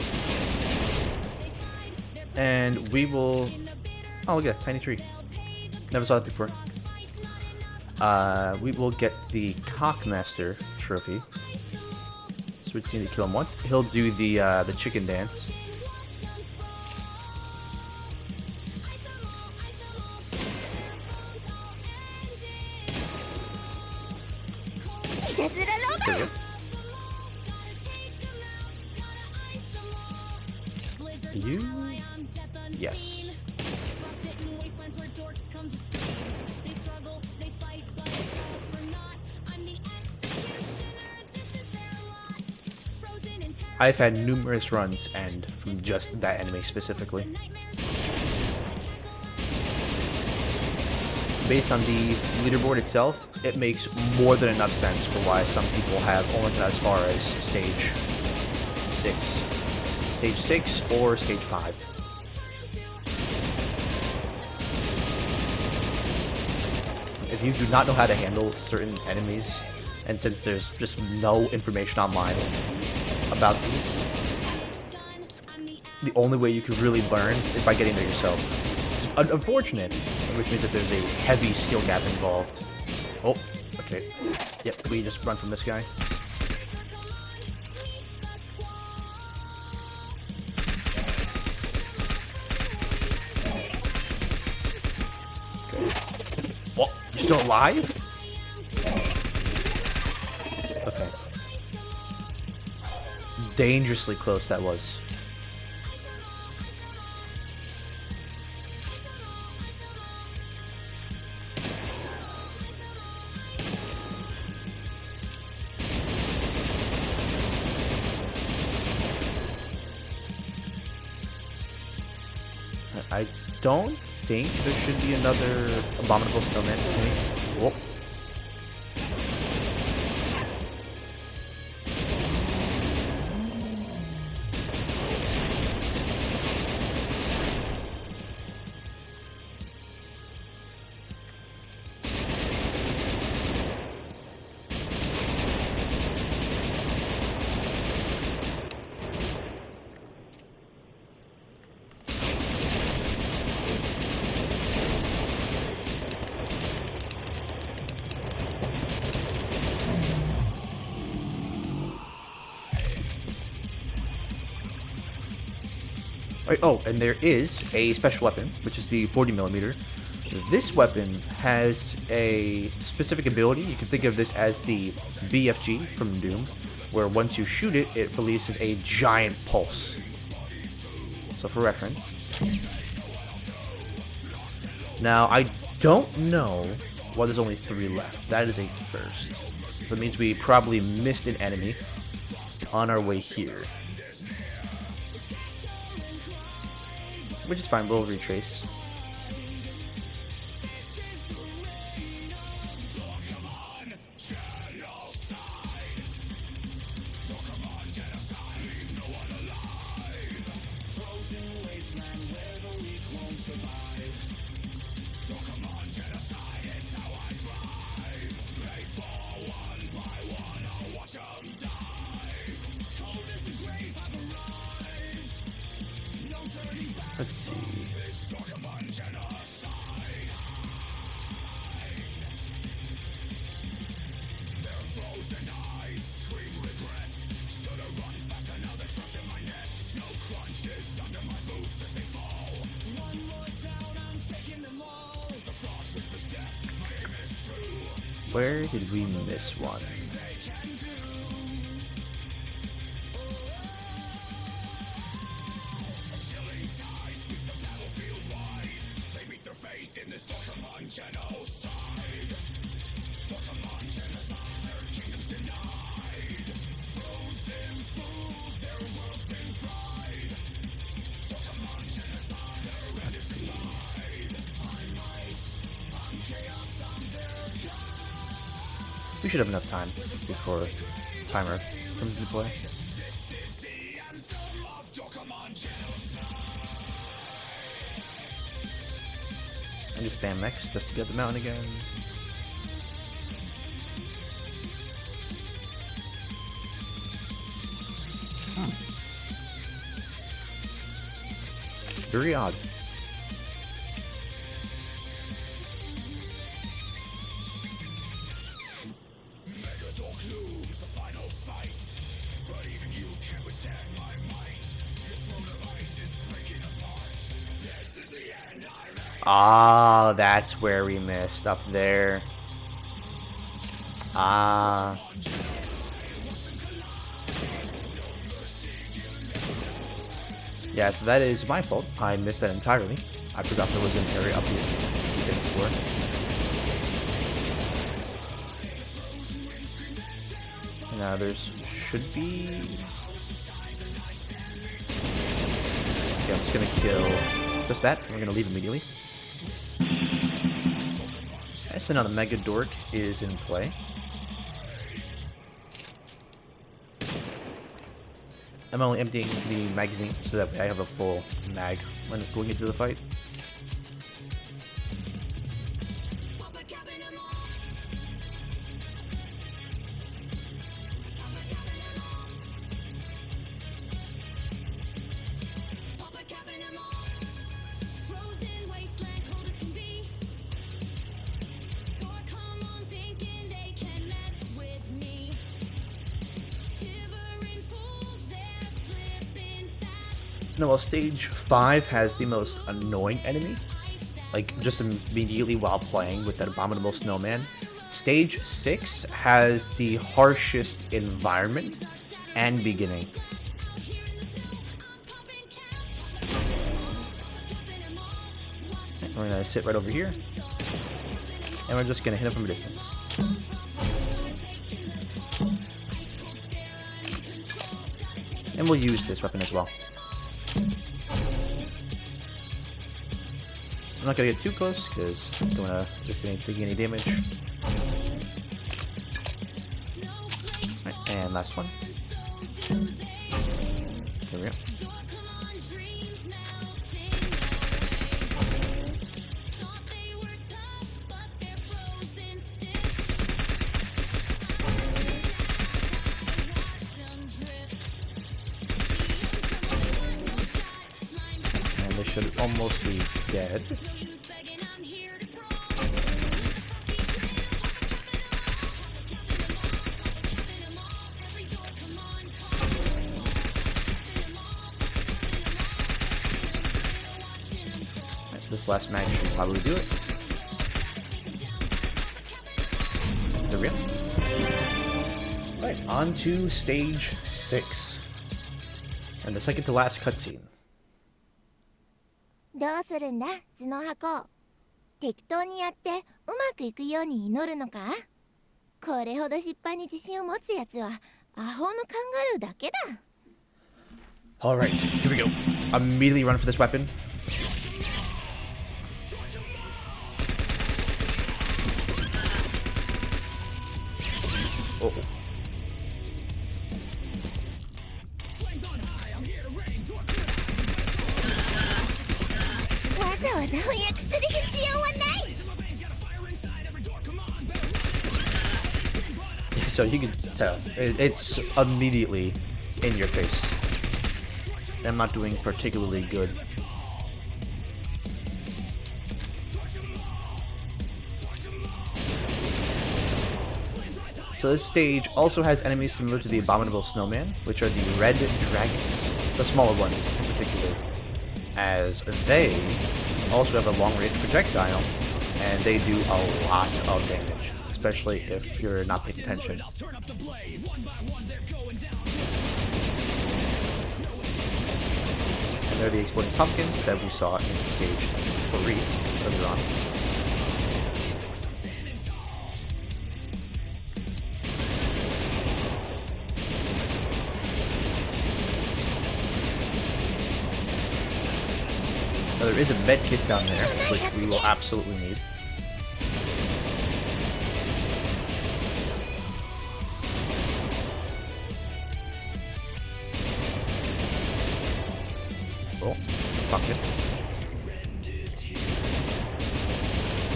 And we will... Oh, look at that, tiny tree. Never saw that before. We will get the Cockmaster trophy. So we just need to kill him once. He'll do the chicken dance. There we go. You... Yes. I've had numerous runs end from just that enemy specifically. Based on the leaderboard itself, it makes more than enough sense for why some people have only got as far as stage 6. Stage 6 or stage 5. If you do not know how to handle certain enemies, and since there's just no information online about these, the only way you can really learn is by getting there yourself. It's unfortunate, which means that there's a heavy skill gap involved. Oh, okay. Yep, we just run from this guy. Oh, you're still alive? Okay. Dangerously close that was. I don't think there should be another abominable snowman for me. Whoa. Oh, and there is a special weapon, which is the 40mm. This weapon has a specific ability. You can think of this as the BFG from Doom, where once you shoot it, it releases a giant pulse. So for reference. Now, I don't know why there's only 3 left. That is a first. So that means we probably missed an enemy on our way here. Which is fine, we'll retrace. Let's see. Where did we miss one? We should have enough time before timer comes into play. And just spam X just to get the mountain again. Very odd. Ah, that's where we missed, up there. Ah. Yeah, so that is my fault. I missed that entirely. I forgot there was an area up here we could explore. Now there should be I'm just gonna kill just that. We're gonna leave immediately. Okay, so now the MegaDork is in play. I'm only emptying the magazine so that way I have a full mag when going into the fight. Frozen wasteland, cold as can be. Dorkomon thinking they can mess with me. Shivering fools, they're slipping fast. Now, while stage 5 has the most annoying enemy, like just immediately while playing with that abominable snowman, stage 6 has the harshest environment and beginning. We're gonna sit right over here, and we're just gonna hit him from a distance. And we'll use this weapon as well. I'm not gonna get too close because I don't wanna risk taking any damage. Right, and last one. There we go. Dorkomon dreams melting away. Thought they were tough, but they're frozen stiff. Watch them drift. And they should almost be dead. Who's begging? I'm here to crawl. Every Dorkomon Right, this last mag should probably do it. There we go. Right, on to stage 6. And the second to last cutscene. どうするんだ頭脳箱。適当にやってうまくいくように祈るのか？これほど失敗に自信を持つやつはアホのカンガルーだけだ。 Alright, here we go. Immediately run for this weapon. Oh. So you can tell, it's immediately in your face. I'm not doing particularly good. So this stage also has enemies similar to the Abominable Snowman, which are the red dragons, the smaller ones in particular, as they also have a long-range projectile, and they do a lot of damage, especially if you're not paying attention. And they're the exploding pumpkins that we saw in stage 3 earlier on. Now, there is a med kit down there, which we will absolutely need. Oh, pumpkin.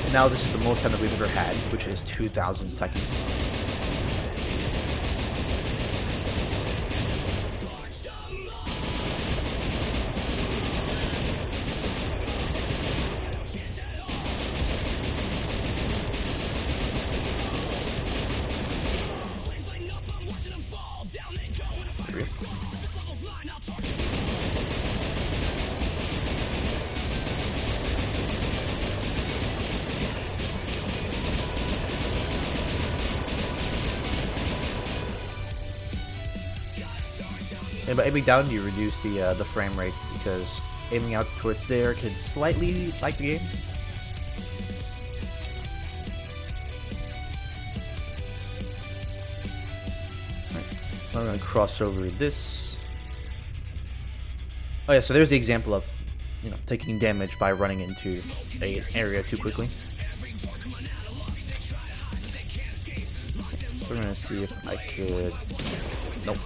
And now this is the most time that we've ever had, which is 2,000 seconds. And by aiming down, you reduce the frame rate because aiming out towards there can slightly lag the game. Right. I'm gonna cross over this. Oh yeah, so there's the example of, taking damage by running into an area too quickly. So we're gonna see if I could. Nope.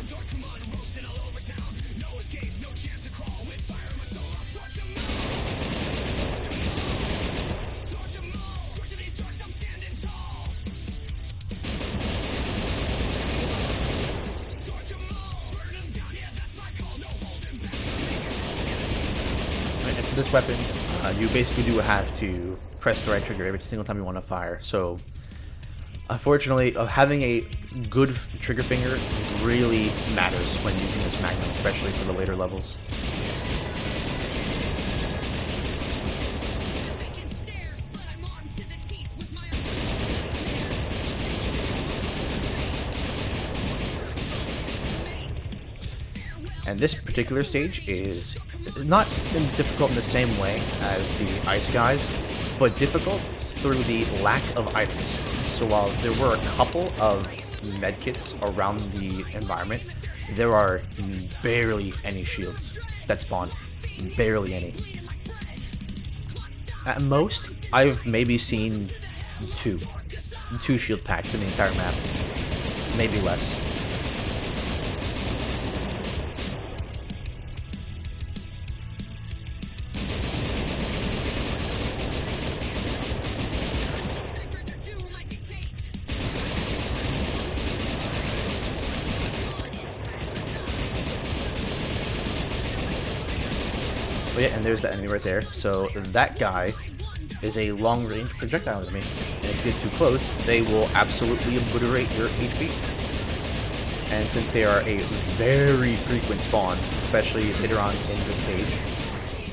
And for this weapon, you basically do have to press the right trigger every single time you want to fire. So, unfortunately, having a good trigger finger really matters when using this Magnum, especially for the later levels. And this particular stage is not difficult in the same way as the ice guys, but difficult through the lack of items. So while there were a couple of medkits around the environment, there are barely any shields that spawn. Barely any. At most, I've maybe seen two shield packs in the entire map. Maybe less. But yeah, and there's the enemy right there. So that guy is a long-range projectile enemy. And if you get too close, they will absolutely obliterate your HP. And since they are a very frequent spawn, especially later on in the stage,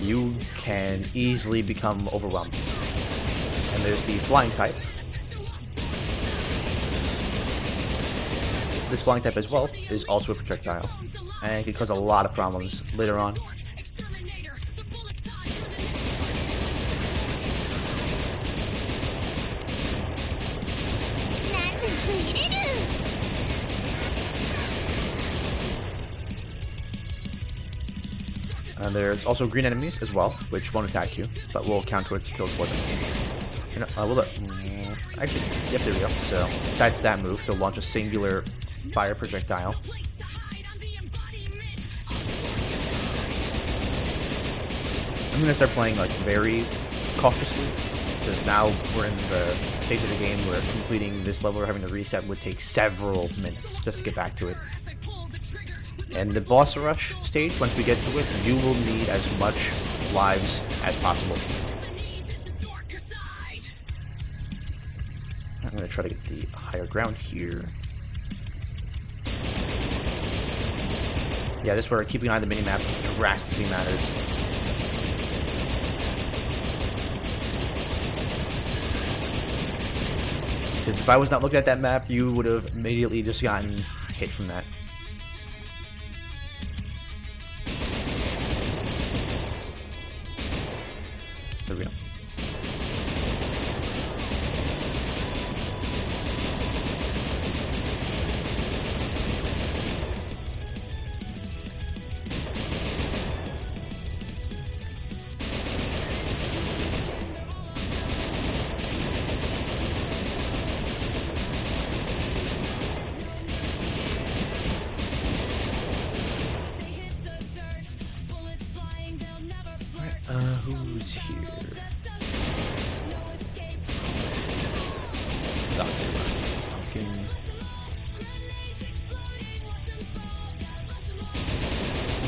you can easily become overwhelmed. And there's the flying type. This flying type as well is also a projectile, and it can cause a lot of problems later on. And there's also green enemies as well, which won't attack you, but will count towards the kill for them. Actually, yep, there we go. So that's that move. He'll launch a singular fire projectile. I'm gonna start playing like very cautiously, because now we're in the stage of the game where completing this level or having to reset would take several minutes just to get back to it. And the boss rush stage, once we get to it, you will need as much lives as possible. I'm going to try to get the higher ground here. Yeah, this is where keeping an eye on the minimap drastically matters. Because if I was not looking at that map, you would have immediately just gotten hit from that. There we go. Who's here? Pumpkin.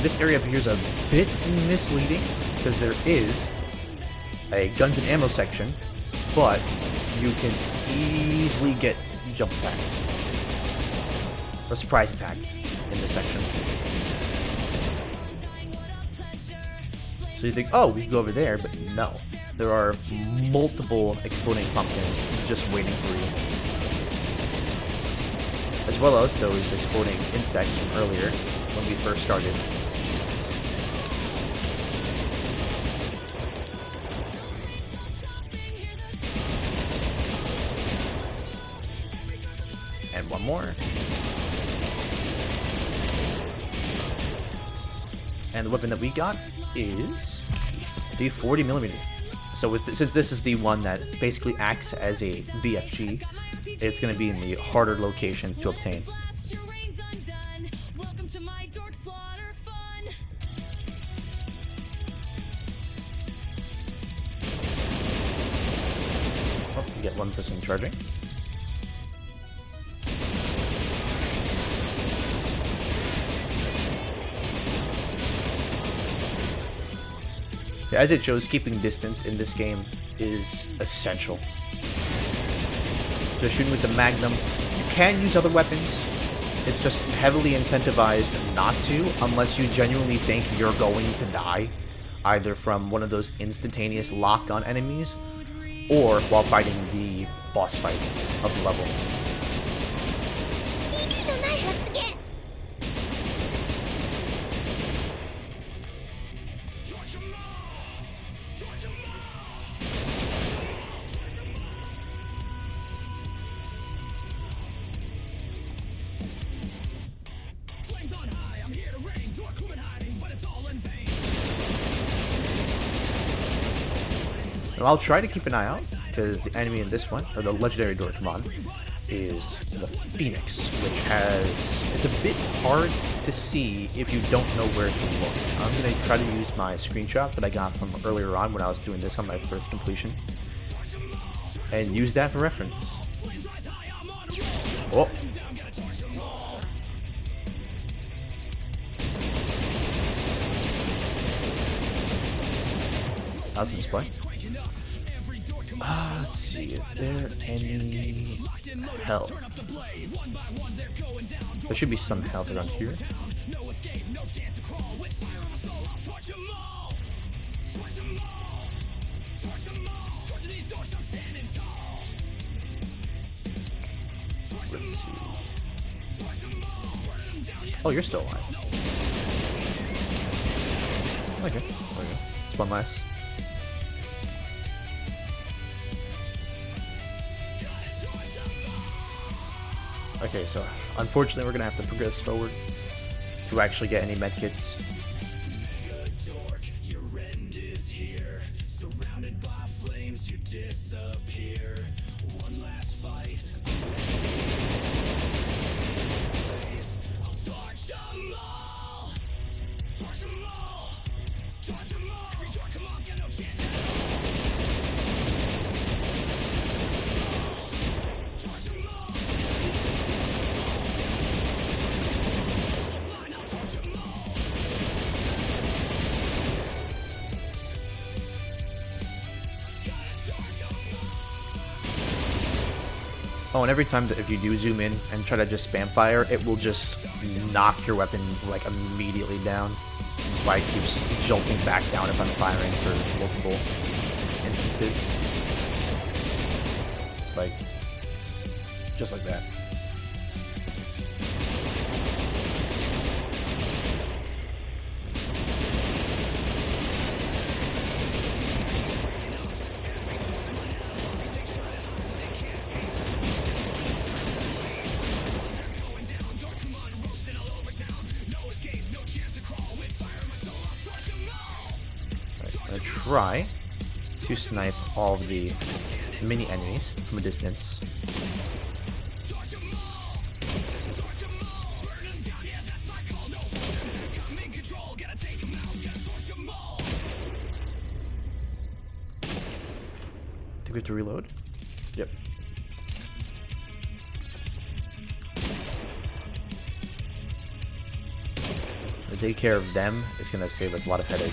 This area up here is a bit misleading because there is a guns and ammo section, but you can easily get jump attacked or surprise attacked in this section. So you think, oh, we can go over there, but no. There are multiple exploding pumpkins just waiting for you. As well as those exploding insects from earlier when we first started. And one more. And the weapon that we got is the 40mm. So since this is the one that basically acts as a BFG, it's going to be in the harder locations to obtain. Oh, you get one person charging. As it shows, keeping distance in this game is essential. So shooting with the Magnum, you can use other weapons. It's just heavily incentivized not to unless you genuinely think you're going to die, either from one of those instantaneous lock-on enemies or while fighting the boss fight of the level. Now, I'll try to keep an eye out, because the enemy in this one, or the legendary Dorkomon, is the Phoenix, which it's a bit hard to see if you don't know where to look. I'm going to try to use my screenshot that I got from earlier on when I was doing this on my first completion, and use that for reference. Oh! That was a misplay. Let's see, is there any health? There should be some health around here. Let's see. Oh, you're still alive. Okay, there we go. It's one less. Okay, so unfortunately we're gonna have to progress forward to actually get any medkits. MegaDork, your end is here. Surrounded by flames, you disappear. One last fight. I'll torch them all. Torch them all. Torch them all. Every Dorkomon got no chance at all. Torch them all. Oh, and every time that if you do zoom in and try to just spam fire, it will just knock your weapon like immediately down. That's why it keeps jolting back down if I'm firing for multiple instances. It's like, just like that. Try to snipe all of the mini enemies from a distance. I think we have to reload. Yep. To take care of them, it's gonna save us a lot of headache.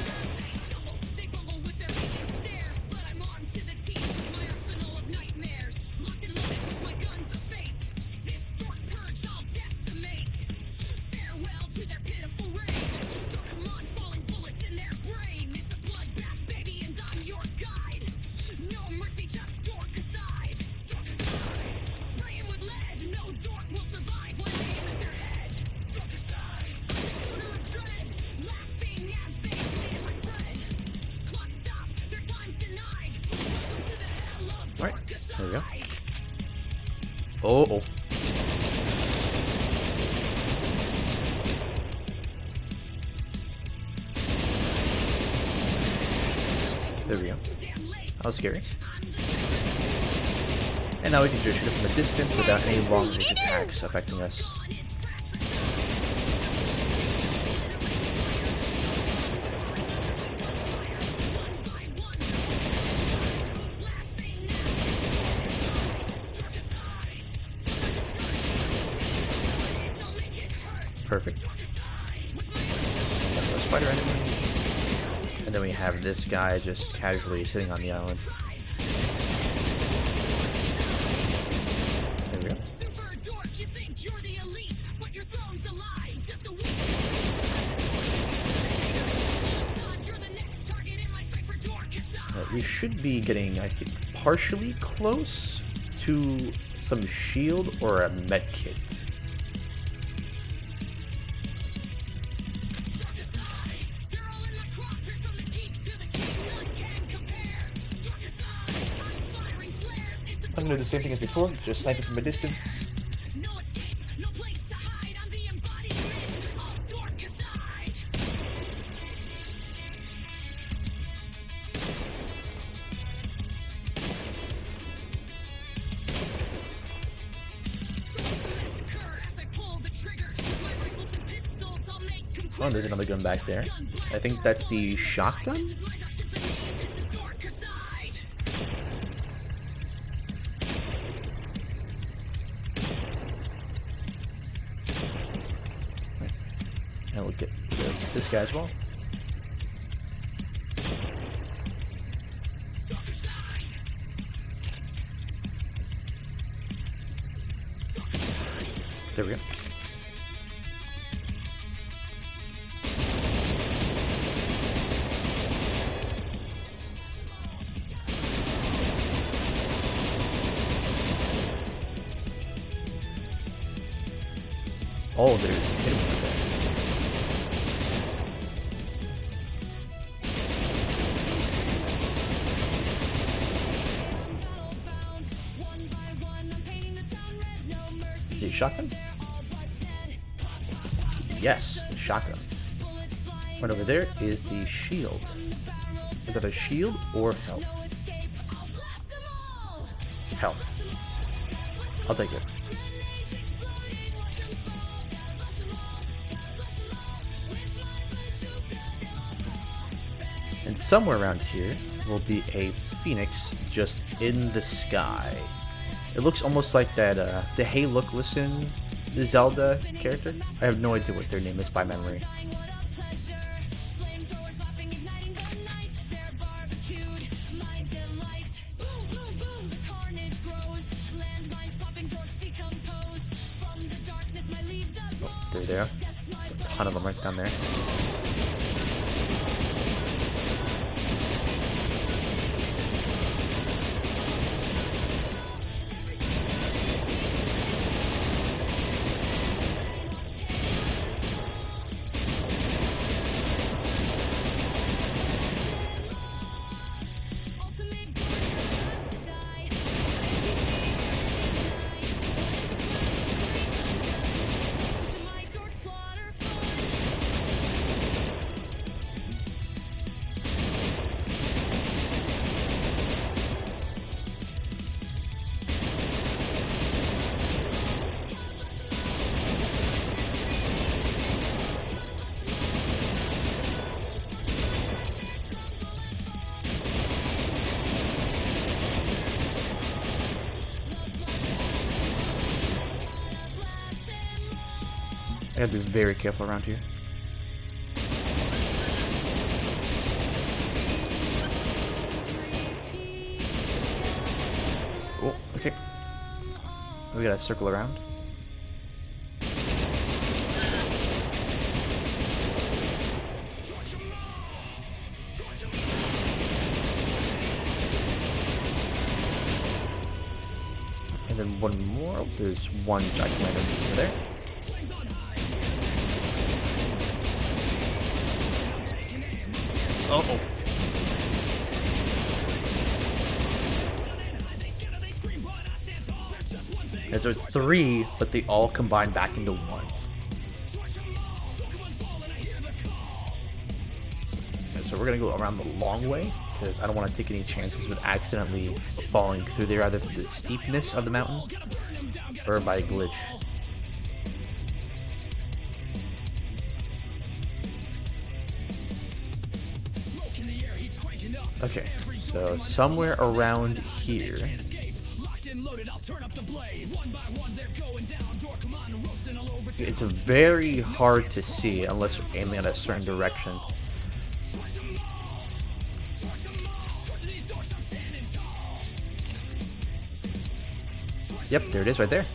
Alright, there we go. Oh. There we go. That was scary. And now we can just shoot it from a distance without any long range attacks affecting us. Perfect. Another spider enemy. And then we have this guy just casually sitting on the island. There we go. We should be getting, I think, partially close to some shield or a med kit. I'm gonna do the same thing as before, just snipe it from a distance. Oh, there's another gun back there. I think that's the shotgun? And we'll get this guy as well. There we go. Oh, there's him right there. Is he a shotgun? Yes, the shotgun. Right over there is the shield. Is that a shield or health? Health. I'll take it. And somewhere around here will be a phoenix just in the sky. It looks almost like that, the Hey Look Listen Zelda character. I have no idea what their name is by memory. Oh, they're there. There's a ton of them right down there. I gotta be very careful around here. Oh, okay. We gotta circle around. And then one more. Oh, there's one giant lantern over there. Uh-oh. And so it's 3, but they all combine back into 1. so we're gonna go around the long way because I don't want to take any chances with accidentally falling through there, either through the steepness of the mountain or by a glitch. Okay, so somewhere around here. It's very hard to see unless you're aiming at a certain direction. Yep, there it is right there.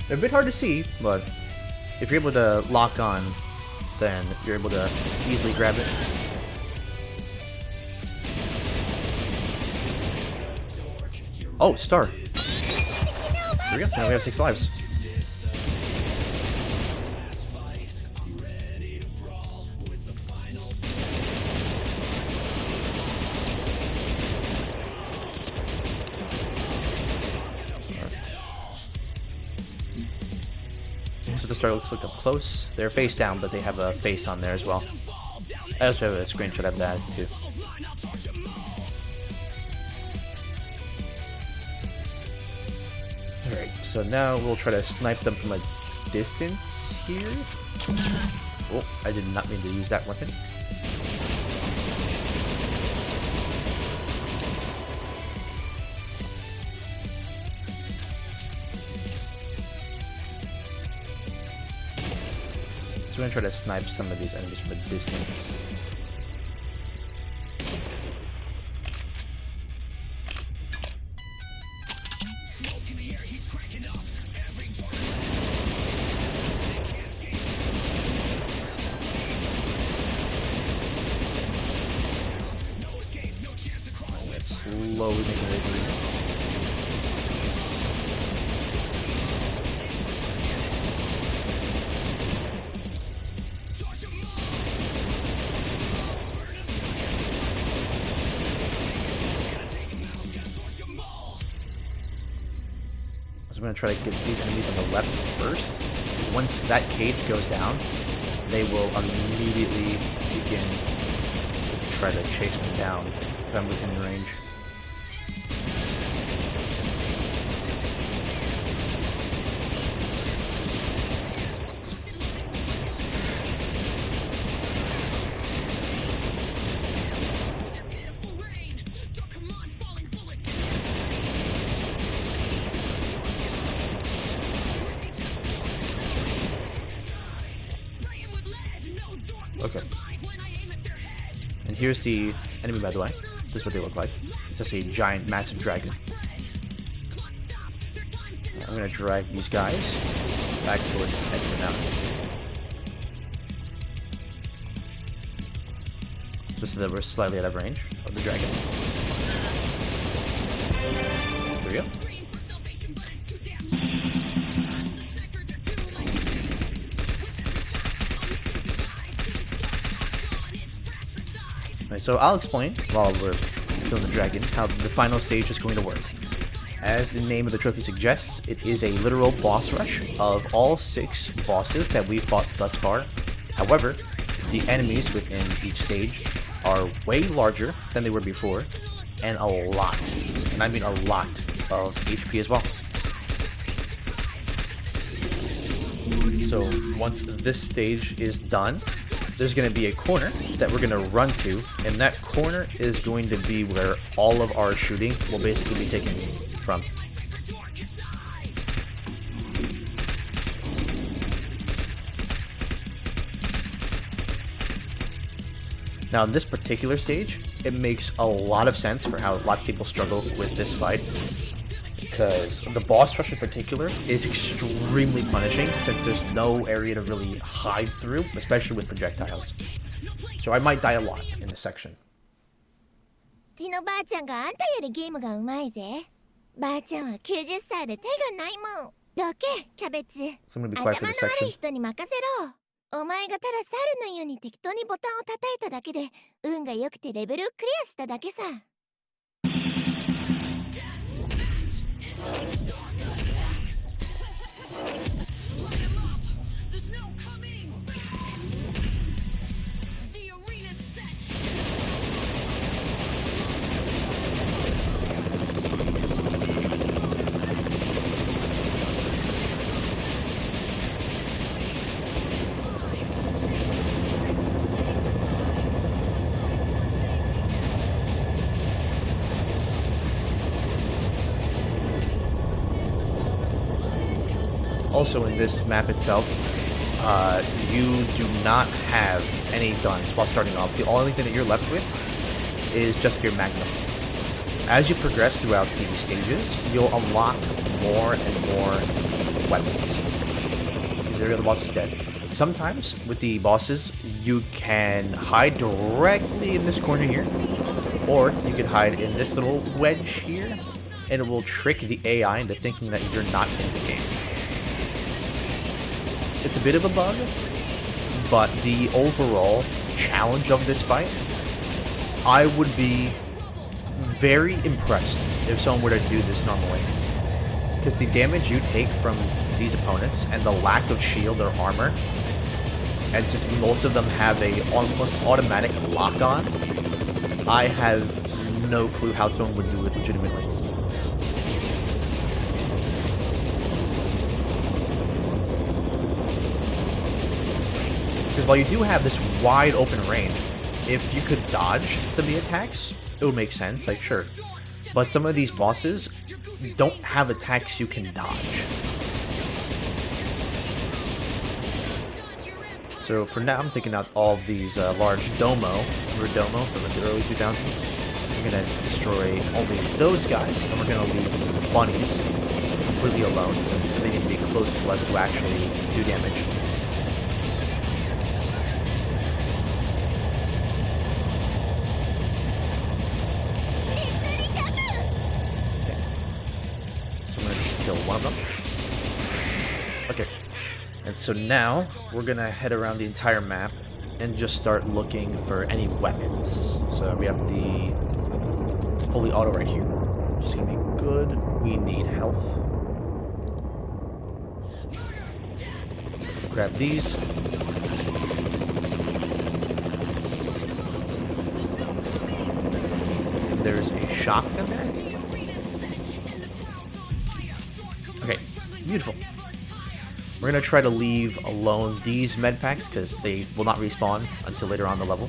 They're a bit hard to see, but if you're able to lock on, then you're able to easily grab it. Oh, star. Here we go, so now we have 6 lives. So the star looks like up close. They're face down, but they have a face on there as well. I also have a screenshot of that too. Alright, so now we'll try to snipe them from a distance here. Oh, I did not mean to use that weapon. So we're gonna try to snipe some of these enemies from a distance. Slowly making their way through. So I'm going to try to get these enemies on the left first, because once that cage goes down, they will immediately begin to try to chase me down if I'm within range. Okay. And here's the enemy, by the way. This is what they look like. It's just a giant, massive dragon. I'm gonna drag these guys back towards the edge of the mountain. Just so that we're slightly out of range of the dragon. There we go. So I'll explain, while we're killing the dragon, how the final stage is going to work. As the name of the trophy suggests, it is a literal boss rush of all 6 bosses that we've fought thus far. However, the enemies within each stage are way larger than they were before, and a lot, and I mean a lot, of HP as well. So once this stage is done, there's going to be a corner that we're going to run to, and that corner is going to be where all of our shooting will basically be taken from. Now in this particular stage, it makes a lot of sense for how lots of people struggle with this fight, because the boss rush in particular is extremely punishing since there's no area to really hide through, especially with projectiles. So I might die a lot in this section. うちのばあちゃんがあんたよりゲームがうまいぜ。ばあちゃんは90歳で手がないもん。どけ、キャベツ。 So I'm going to be quiet for 頭 this の悪い section. 人に任せろ。お前がただ猿のように適当にボタンを叩いただけで運が良くてレベルをクリアしただけさ。Also, in this map itself, you do not have any guns while starting off. The only thing that you're left with is just your magnum. As you progress throughout the stages, you'll unlock more and more weapons. Because every other boss is dead. Sometimes, with the bosses, you can hide directly in this corner here, or you can hide in this little wedge here, and it will trick the AI into thinking that you're not in the game. It's a bit of a bug, but the overall challenge of this fight, I would be very impressed if someone were to do this normally. Because the damage you take from these opponents and the lack of shield or armor, and since most of them have a almost automatic lock-on, I have no clue how someone would do it legitimately. Because while you do have this wide open range, if you could dodge some of the attacks, it would make sense, like sure. But some of these bosses don't have attacks you can dodge. So for now, I'm taking out all of these large domo from the early 2000s. We're gonna destroy only those guys, and we're gonna leave bunnies completely alone since they need to be close to us to actually do damage. Okay. So I'm gonna just kill one of them. Okay. And so now, we're gonna head around the entire map and just start looking for any weapons. So we have the fully auto right here, which is gonna be good. We need health. Grab these. And there's a shotgun there. Okay, beautiful. We're going to try to leave alone these med packs because they will not respawn until later on in the level.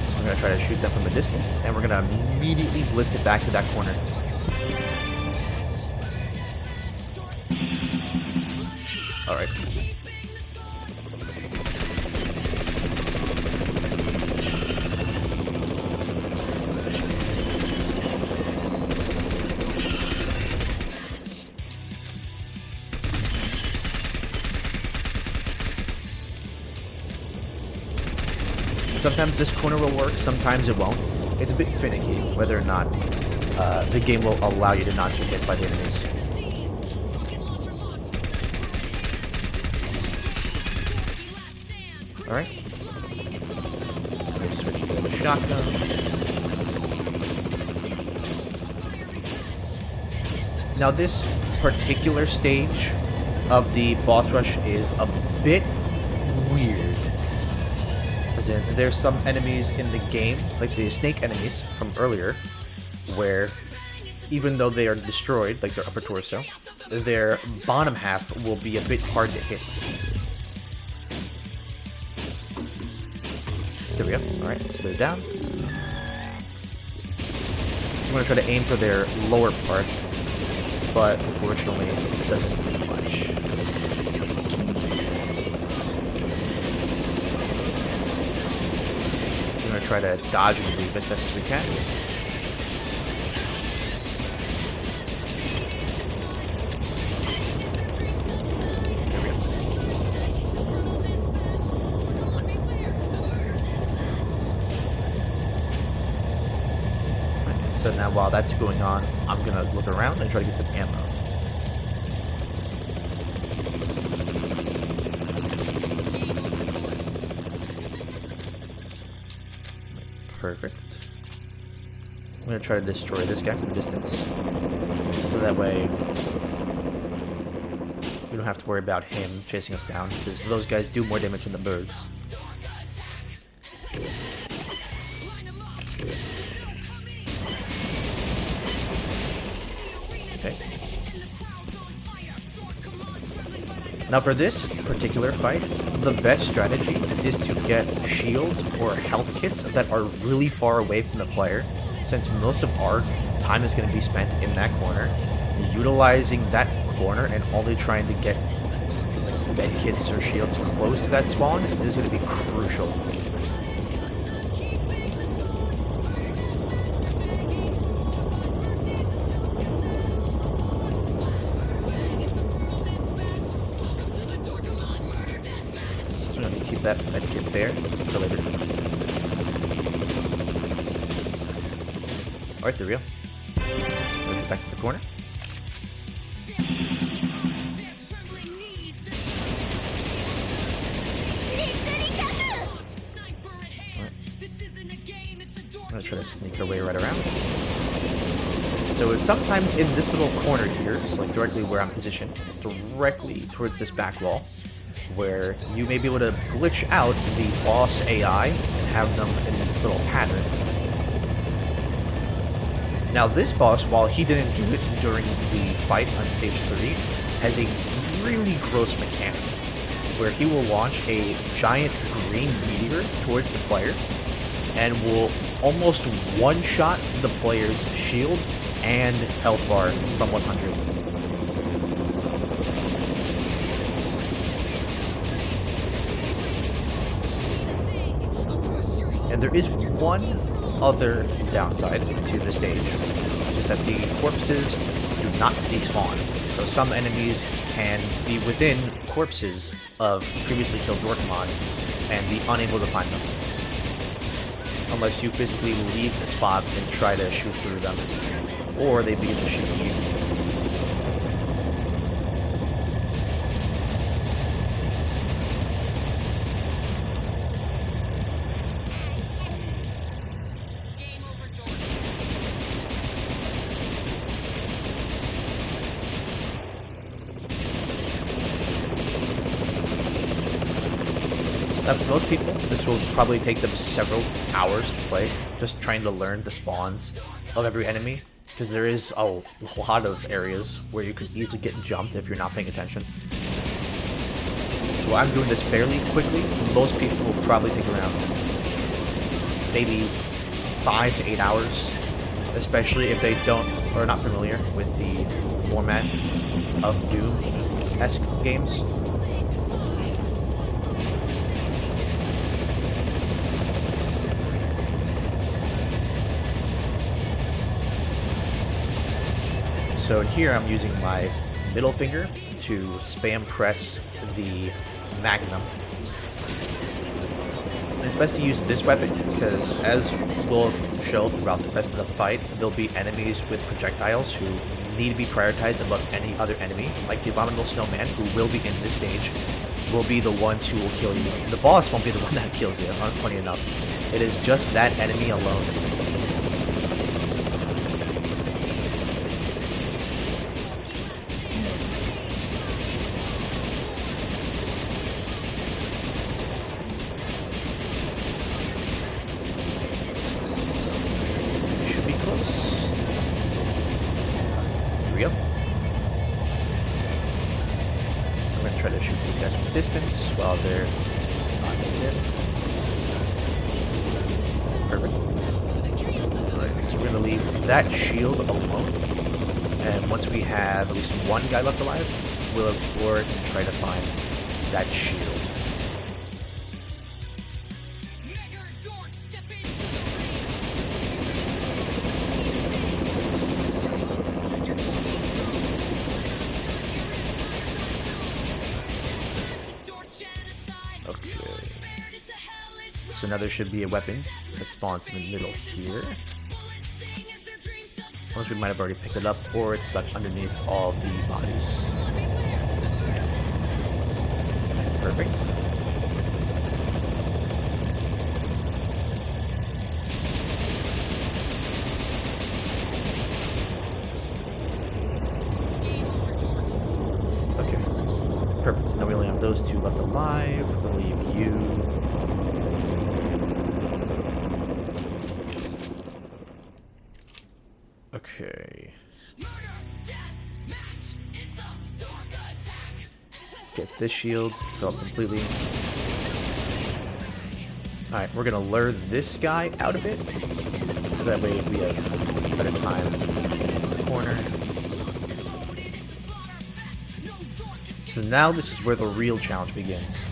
So we're going to try to shoot them from a distance, and we're going to immediately blitz it back to that corner. Alright. Sometimes this corner will work, sometimes it won't. It's a bit finicky whether or not the game will allow you to not get hit by the enemies. Alright. Okay, switch to the shotgun. Now this particular stage of the boss rush is a bit weird. There's some enemies in the game, like the snake enemies from earlier, where even though they are destroyed, like their upper torso, their bottom half will be a bit hard to hit. There we go. Alright, so they're down. So I'm going to try to aim for their lower part, but unfortunately it doesn't do much. Try to dodge and leave as best as we can. There we go. Right, so now while that's going on, I'm gonna look around and try to get some ammo. Perfect. I'm going to try to destroy this guy from a distance. So that way we don't have to worry about him chasing us down, because those guys do more damage than the birds. Okay. Now for this particular fight, the best strategy is to get shields or health kits that are really far away from the player, since most of our time is going to be spent in that corner, utilizing that corner and only trying to get med kits or shields close to that spawn is going to be crucial. So I'm going to keep that med kit there for later. Alright, there we go. We'll get back to the corner. I'm gonna try to sneak our way right around. So it's sometimes in this little corner here, so like directly where I'm positioned, directly towards this back wall, where you may be able to glitch out the boss AI and have them in this little pattern. Now this boss, while he didn't do it during the fight on stage 3, has a really gross mechanic, where he will launch a giant green meteor towards the player, and will almost one-shot the player's shield and health bar from 100. And there is one other downside to the stage, which is that the corpses do not despawn. So some enemies can be within corpses of previously killed Dorkomon and be unable to find them, unless you physically leave the spot and try to shoot through them, or they begin to shoot you. Now, for most people, this will probably take them several hours to play, just trying to learn the spawns of every enemy, because there is a lot of areas where you could easily get jumped if you're not paying attention. So I'm doing this fairly quickly. Most people will probably take around maybe 5 to 8 hours, especially if they don't or are not familiar with the format of Doom-esque games. So in here I'm using my middle finger to spam press the Magnum. And it's best to use this weapon because, as we'll show throughout the rest of the fight, there'll be enemies with projectiles who need to be prioritized above any other enemy, like the Abominable Snowman, who will be in this stage, will be the ones who will kill you. The boss won't be the one that kills you, funny enough. It is just that enemy alone. Try to shoot these guys from a distance while they're not in. Perfect. Alright, so we're going to leave that shield alone. And once we have at least one guy left alive, we'll explore it and try to find that shield. MegaDork, step into the Okay. So now there should be a weapon that spawns in the middle here. Unless we might have already picked it up, or it's stuck underneath all the bodies. Perfect. Okay. Perfect. So now we only have those two left alive. We'll leave you. Okay. Get this shield, fill up completely. Alright, we're gonna lure this guy out a bit, so that way we have at a time. Corner. So now this is where the real challenge begins.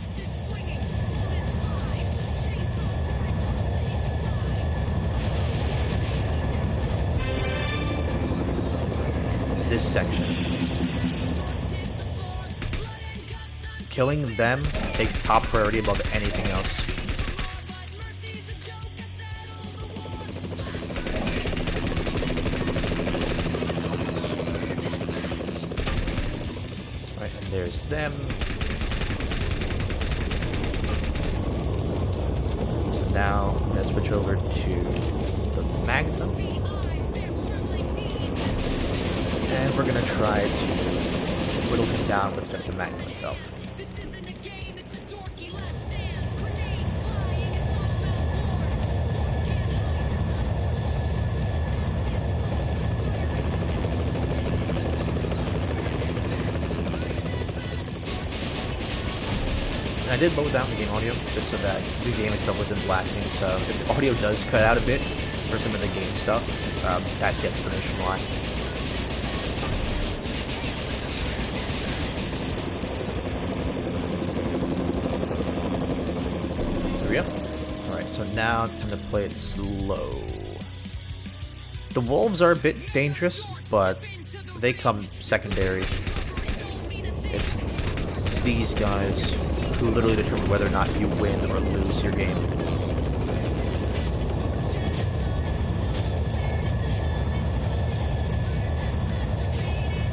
This section. Killing them take top priority above anything else. Right, and there's them. So now I'm gonna switch over to the Magnum. And we're gonna try to whittle him down with just the Magnum itself. And I did lower down the game audio just so that the game itself wasn't blasting, so if the audio does cut out a bit for some of the game stuff, that's the explanation why. Alright, so now time to play it slow. The wolves are a bit dangerous, but they come secondary. It's these guys who literally determine whether or not you win or lose your game.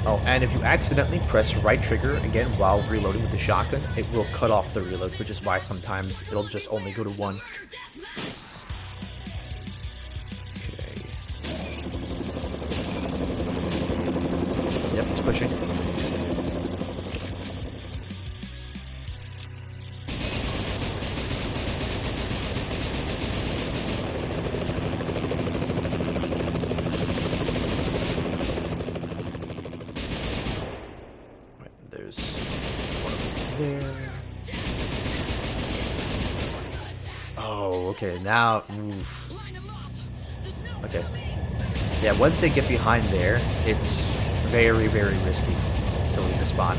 Oh, and if you accidentally press right trigger again while reloading with the shotgun, it will cut off the reload, which is why sometimes it'll just only go to 1. Okay. Yep, it's pushing. There's one over there. Oh, okay, now... Oof. Okay. Yeah, once they get behind there, it's very, very risky to leave the spawn.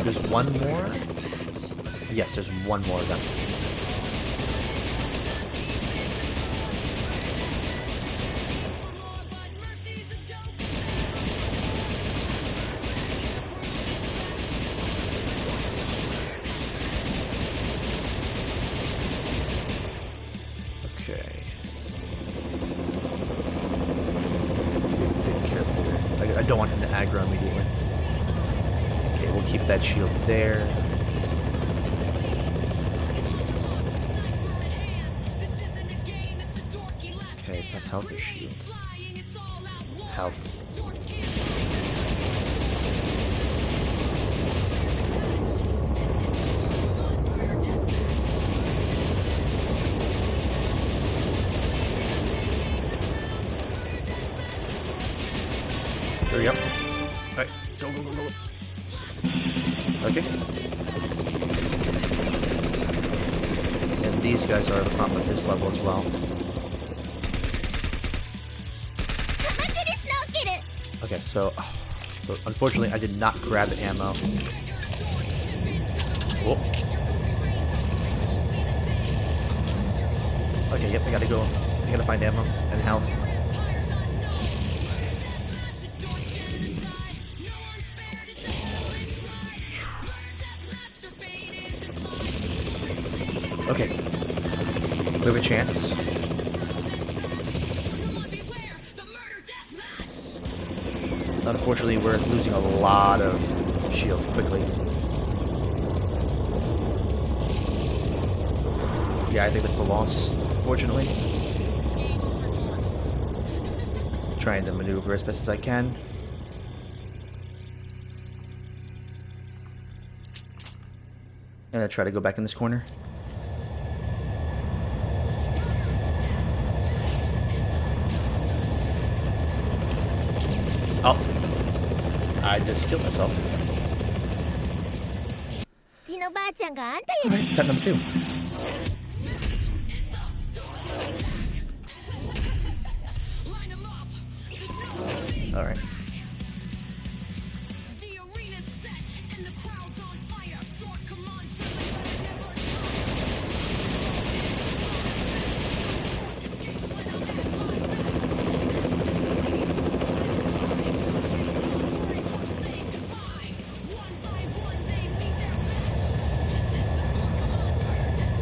There's one more? Yes, there's one more of them. Okay. Be careful here. I don't want him to aggro immediately. Okay, we'll keep that shield there. Okay, it's not health or shield. Health. There we go. Alright, go, go, go, go. Okay. And these guys are the problem at this level as well. Okay, so unfortunately I did not grab the ammo. Whoa. Okay, yep, I gotta go. I gotta find ammo and health. Okay, we have a chance. Unfortunately, we're losing a lot of shields quickly. Yeah, I think that's a loss, unfortunately. Trying to maneuver as best as I can. And I try to go back in this corner. just heal myself. うちのばあちゃんがあんたより Alright, tap number 2. Alright. The arena's set and the crowd's on fire. Dorkomon driven, but I never escapes when I'm at my best. Say goodbye. One by one they meet their match. This is the Dorkomon murder death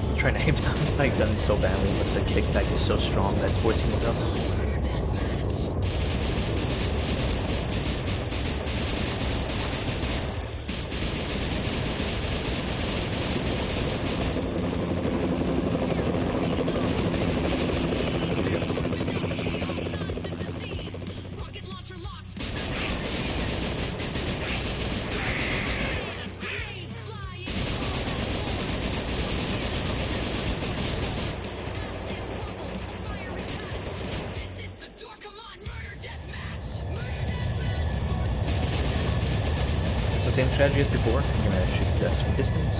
I'm trying to aim down my gun so badly, but the kickback is so strong that's forcing me up. rocket launcher locked. This is the Dorkomon murder death match. So same strategy as before. I'm gonna shoot the guns from distance.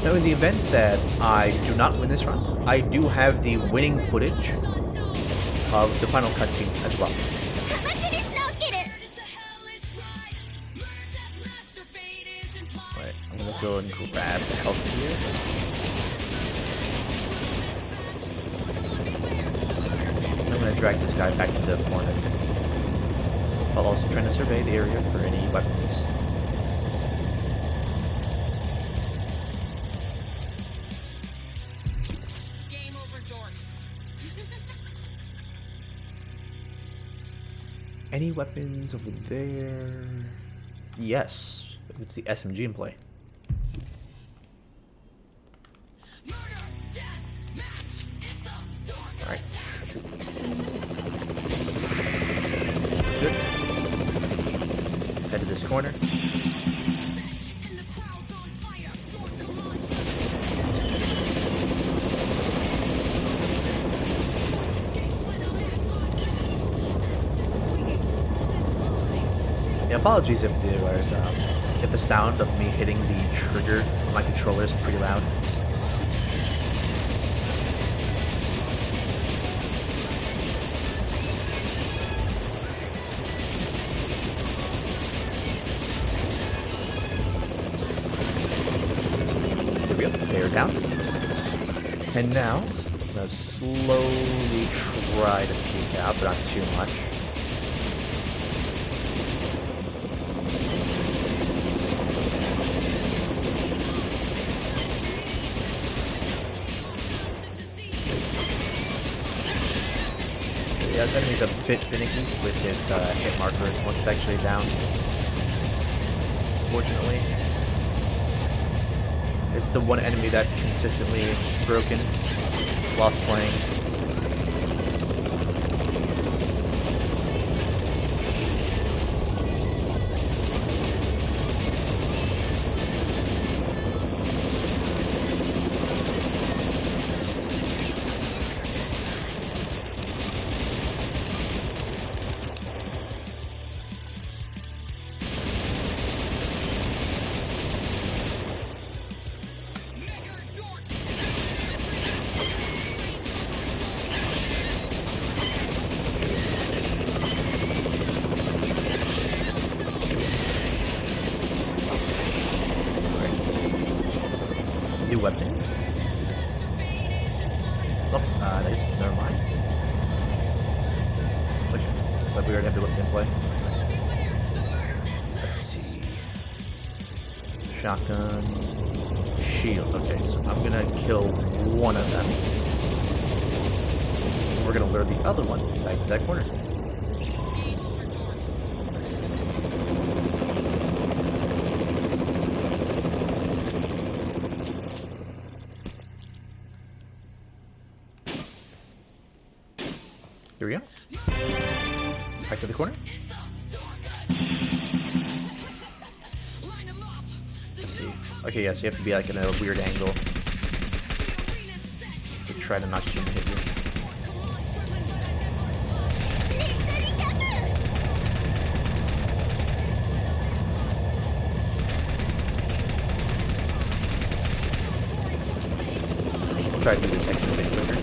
Now, in the event that I do not win this run, I do have the winning footage of the final cutscene as well. 鎌倉スノーケル It's a hellish ride. Murder death match. Their fate is implied. Alright, I'm gonna go and grab the health here. I'm gonna drag this guy back to the corner, while also trying to survey the area for any weapons. Game over, dorks. Any weapons over there? Yes, it's the SMG in play. Murder death match. It's the Dork. Alright. Good. Head to this corner. And the crowd's on fire. Dorkomon Yeah, apologies if there was if the sound of me hitting the trigger on my controller is pretty loud. There we go. They're down. And now I'm gonna slowly try to peek out, but not too much. Yeah, this enemy's a bit finicky with his hit marker once it's actually down. Fortunately, it's the one enemy that's consistently broken whilst playing. New weapon. Oh, nice. Never mind. Okay, but we already have the weapon in play. Let's see. Shotgun. Shield. Okay, so I'm gonna kill one of them. we're gonna lure the other one back to that corner. Here we go. Back to the corner. Let's see. Okay, yeah, so you have to be like in a weird angle to try to not get him to hit you. We'll try to do this section a bit quicker.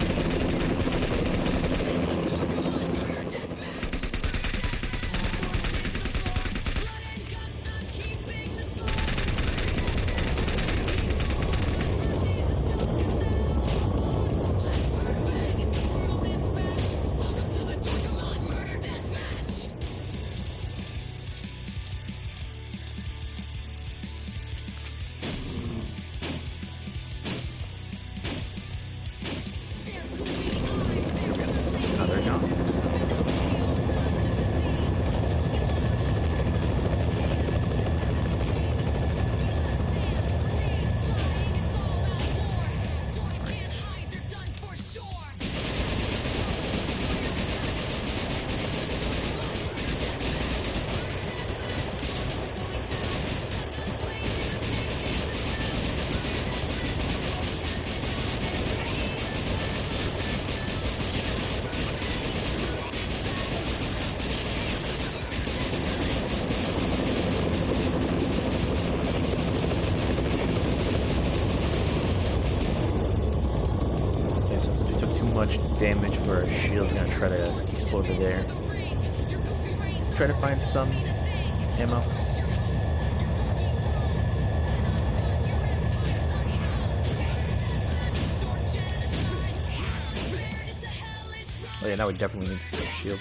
Much damage for our shield. I'm gonna try to explode over there. Try to find some ammo. Oh yeah, now we definitely need a shield.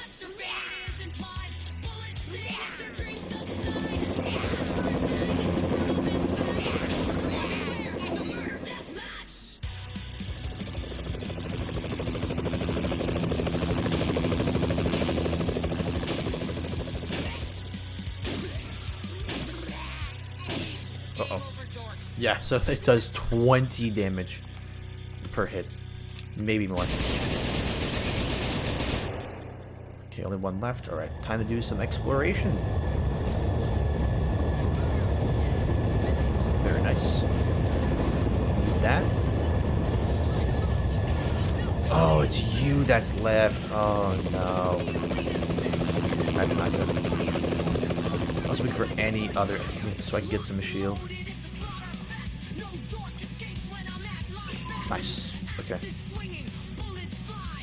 Yeah, so it does 20 damage per hit. Maybe more. Okay, only one left. Alright, time to do some exploration. Very nice. That. Oh, it's you that's left. Oh, no. That's not good. I was looking for any other enemy so I can get some shield. Nice. Okay.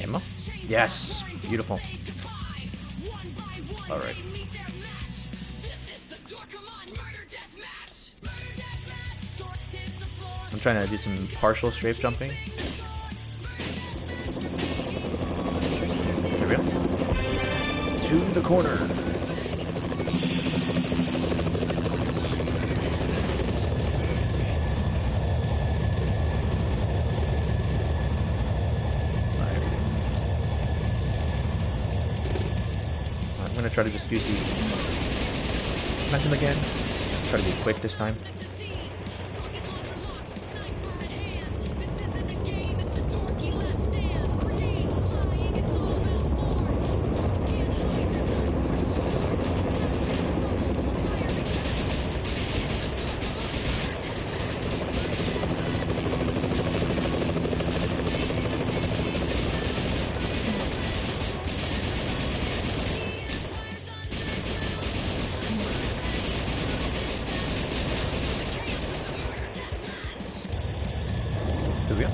Ammo? Yes. Beautiful. Alright. I'm trying to do some partial strafe jumping. There we go. To the corner. I'm gonna try to just use the momentum again. Try to be quick this time. Here we go.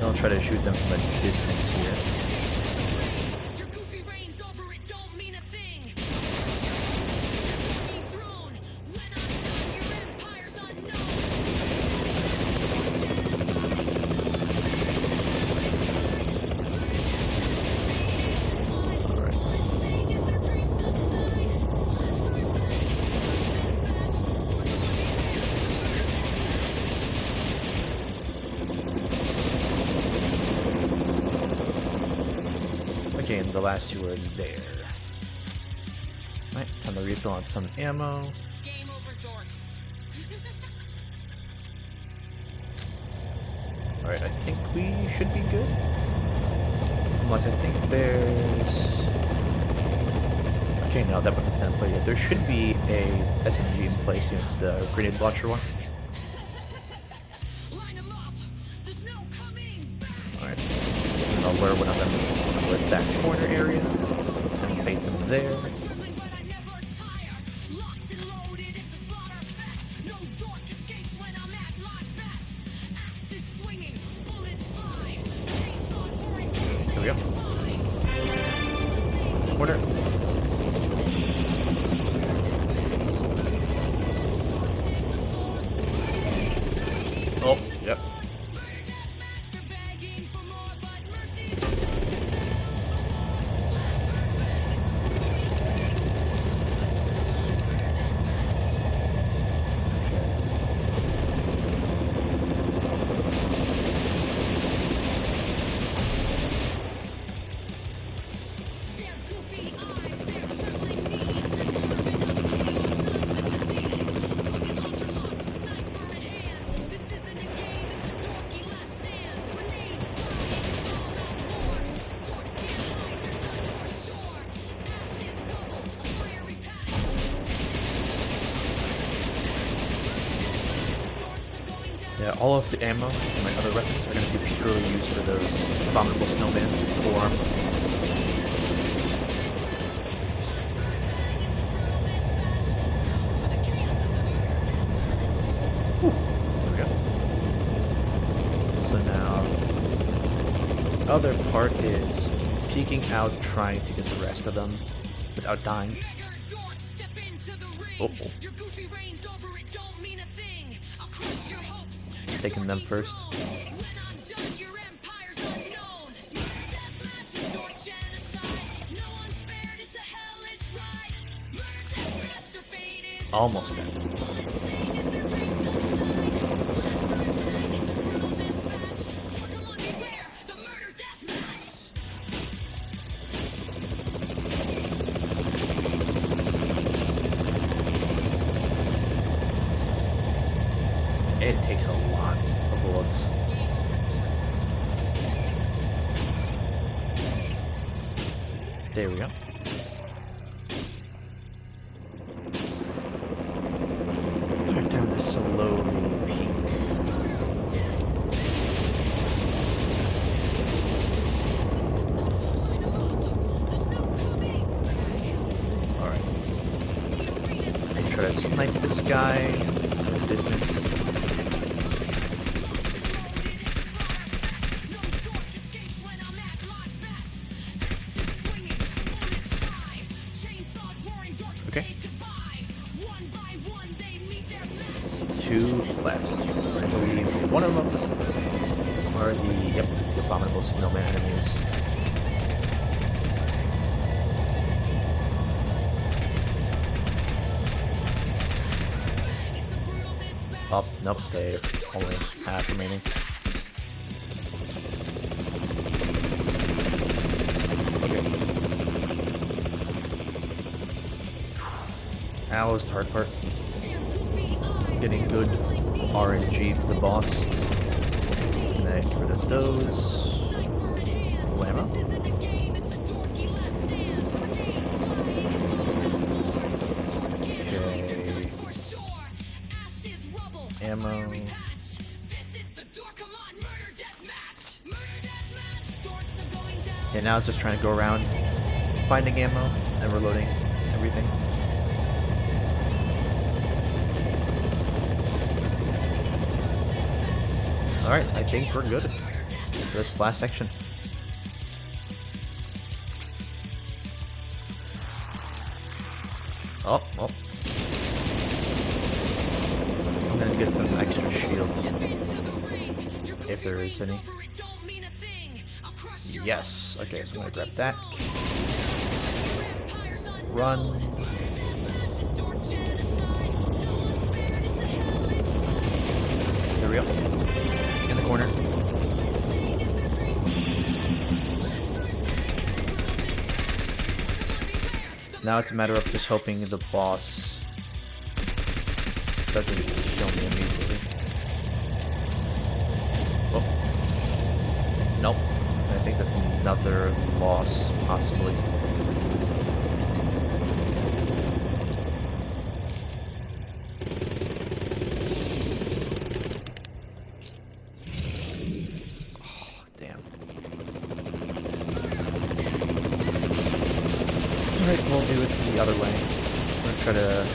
I'll try to shoot them from a distance here. Your goofy reigns over it don't mean a thing. Throne. When I'm done, your empire's unknown. last two are there. Alright, time to refill on some ammo. Game over, dorks. Alright, I think we should be good. Unless I think there's... Okay, no, that weapon's not in play yet. There should be a SMG in place, you know, the grenade launcher one. Line 'em up. There's no coming back. Alright. And I'll lure one of them towards that corner area. And bait them there. Trembling, but I never tire. Locked and loaded, it's a slaughter fest. No dork escapes when I'm at my best. Axes swinging, bullets fly. Chainsaws roaring, Here we go. goodbye. Corner. Oh, yep. They're begging for more, but mercy's their goofy eyes, their trembling knees, the servant of the sniper in hand. This isn't a game, it's a dorky last stand. Grenades flying, it's all out war. Dorks can't hide, they're done for sure. Ashes rubble, a fiery patch. Dorks are going down. Yeah, all of the ammo and my other weapons are going to be purely used for those abominable snowman form. There we go. So now, other part is peeking out, trying to get the rest of them without dying. MegaDork, step into the ring. Uh-oh. Your goofy reigns over it don't mean a thing. I'll crush your hopes. Your Taking them dorky first. flow. When I'm done, your empire's unknown. Murder deathmatch is dork genocide. No one's spared, it's a hellish ride. Murder deathmatch, their fate is Almost dead. insane. Is their dream suicide? Slash burn bang, it's a brutal dispatch. Dorkomon beware, the murder deathmatch. It takes a lot of bullets. Game over, dorks. There we go. Alright, time to slowly peek. Alright. Try to snipe this guy out of distance. No dork escapes when I'm at my best. Axes swinging, bullets fly. Chainsaws roaring, dorks Okay. say goodbye. One by one, they meet their match. Two left. I believe one of them are the abominable snowman enemies. Oh, nope, they only half remaining. Okay. Now is the hard part. Getting good RNG for the boss. And then get rid of those. Full ammo. Okay. Ammo. Yeah, now it's just trying to go around finding ammo and reloading everything. Alright, I think we're good for this last section. Oh. I'm gonna get some extra shield. If there is any. Yes. Okay, so I'm gonna grab that. Run. There we go. In the corner. Now it's a matter of just hoping the boss doesn't kill me immediately. Oh. Nope. I think that's another loss, possibly. Oh, damn. Alright, we'll do it the other way. I'm gonna try to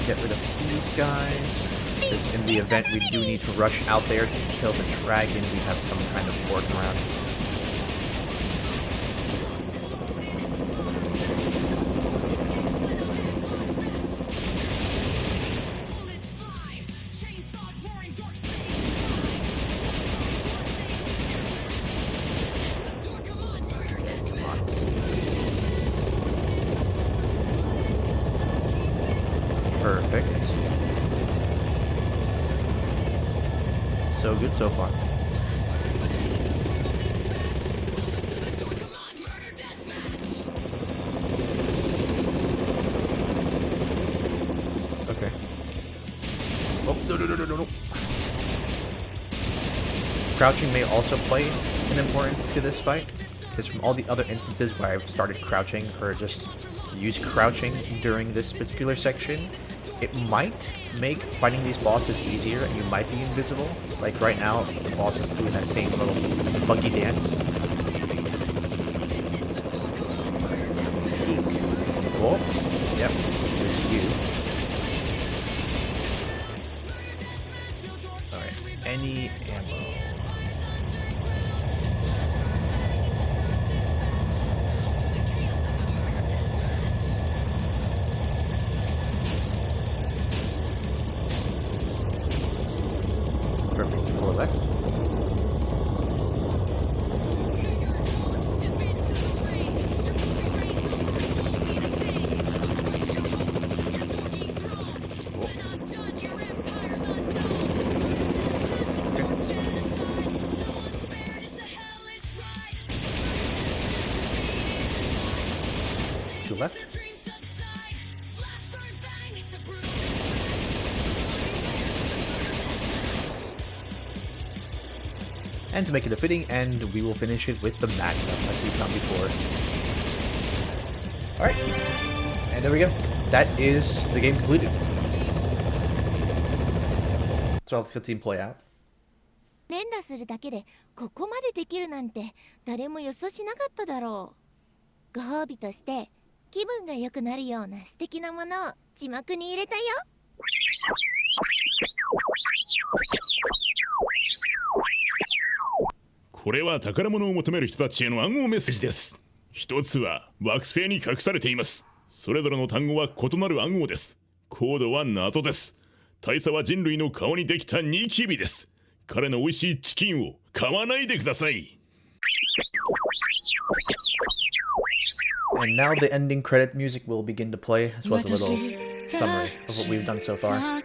get rid of these guys. Because in the event we do need to rush out there to kill the dragon, we have some kind of workaround. Perfect. So good so far. Okay. Oh, no. Crouching may also play an importance to this fight, because from all the other instances where I've started crouching or just used crouching during this particular section, it might make fighting these bosses easier and you might be invisible. Like right now, the boss is doing that same little monkey dance. Peek. Oh, yep, there's you. Alright, any ammo. Perfect, 4 left. Two left. And to make it a fitting end, we will finish it with the Magnum like we've done before. Alright, and there we go. That is the game completed. So I'll let the team play out. 連打するだけでここまでできるなんて誰も予想しなかっただろう。ご褒美として気分が良くなるような素敵なものを字幕に入れたよ。これは宝物を求める人たちへの暗号メッセージです。一つは惑星に隠されています。それぞれの単語は異なる暗号です。コードは謎です。大佐は人類の顔にできたニキビです。彼の美味しいチキンを買わないでください。And now the ending credit music will begin to play, as well as a little summary of what we've done so far.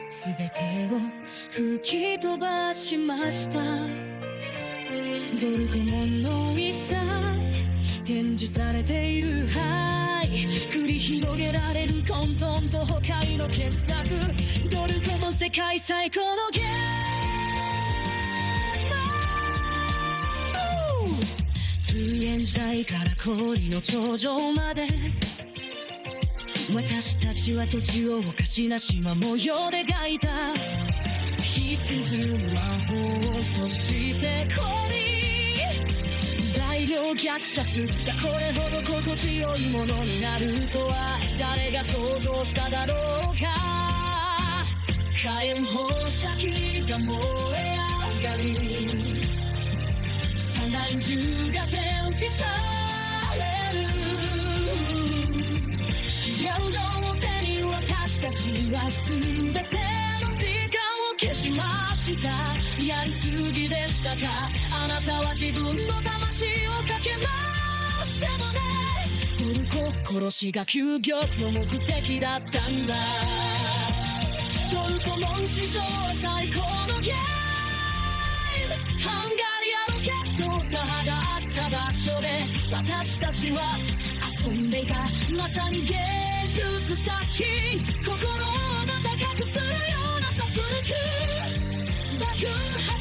すべてを吹き飛ばしました。ドルコモンの遺産展示されている範囲繰り広げられる混沌と崩壊の傑作ドルコモン世界最高のゲーム通円時代から氷の頂上まで私たちは土地をおかしな島模様で描いた必須魔法そして氷大量虐殺がこれほど心地よいものになるとは誰が想像しただろうか火炎放射器が燃え上がる三大銃が天日される現状を手に私たちは全ての時間を消しましたやりすぎでしたかあなたは自分の魂をかけますでもねトルコ殺しが究極の目的だったんだトルコモン史上最高のゲームハンガリアロケットが上がったな場所で私たちは遊んでいた。まさに芸術作品、心をまた高くするような殺戮、爆発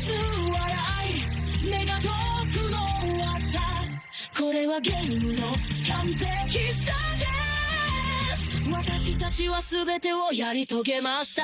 笑い、メガトークの終わった。これはゲームの完璧さです。私たちは全てをやり遂げました。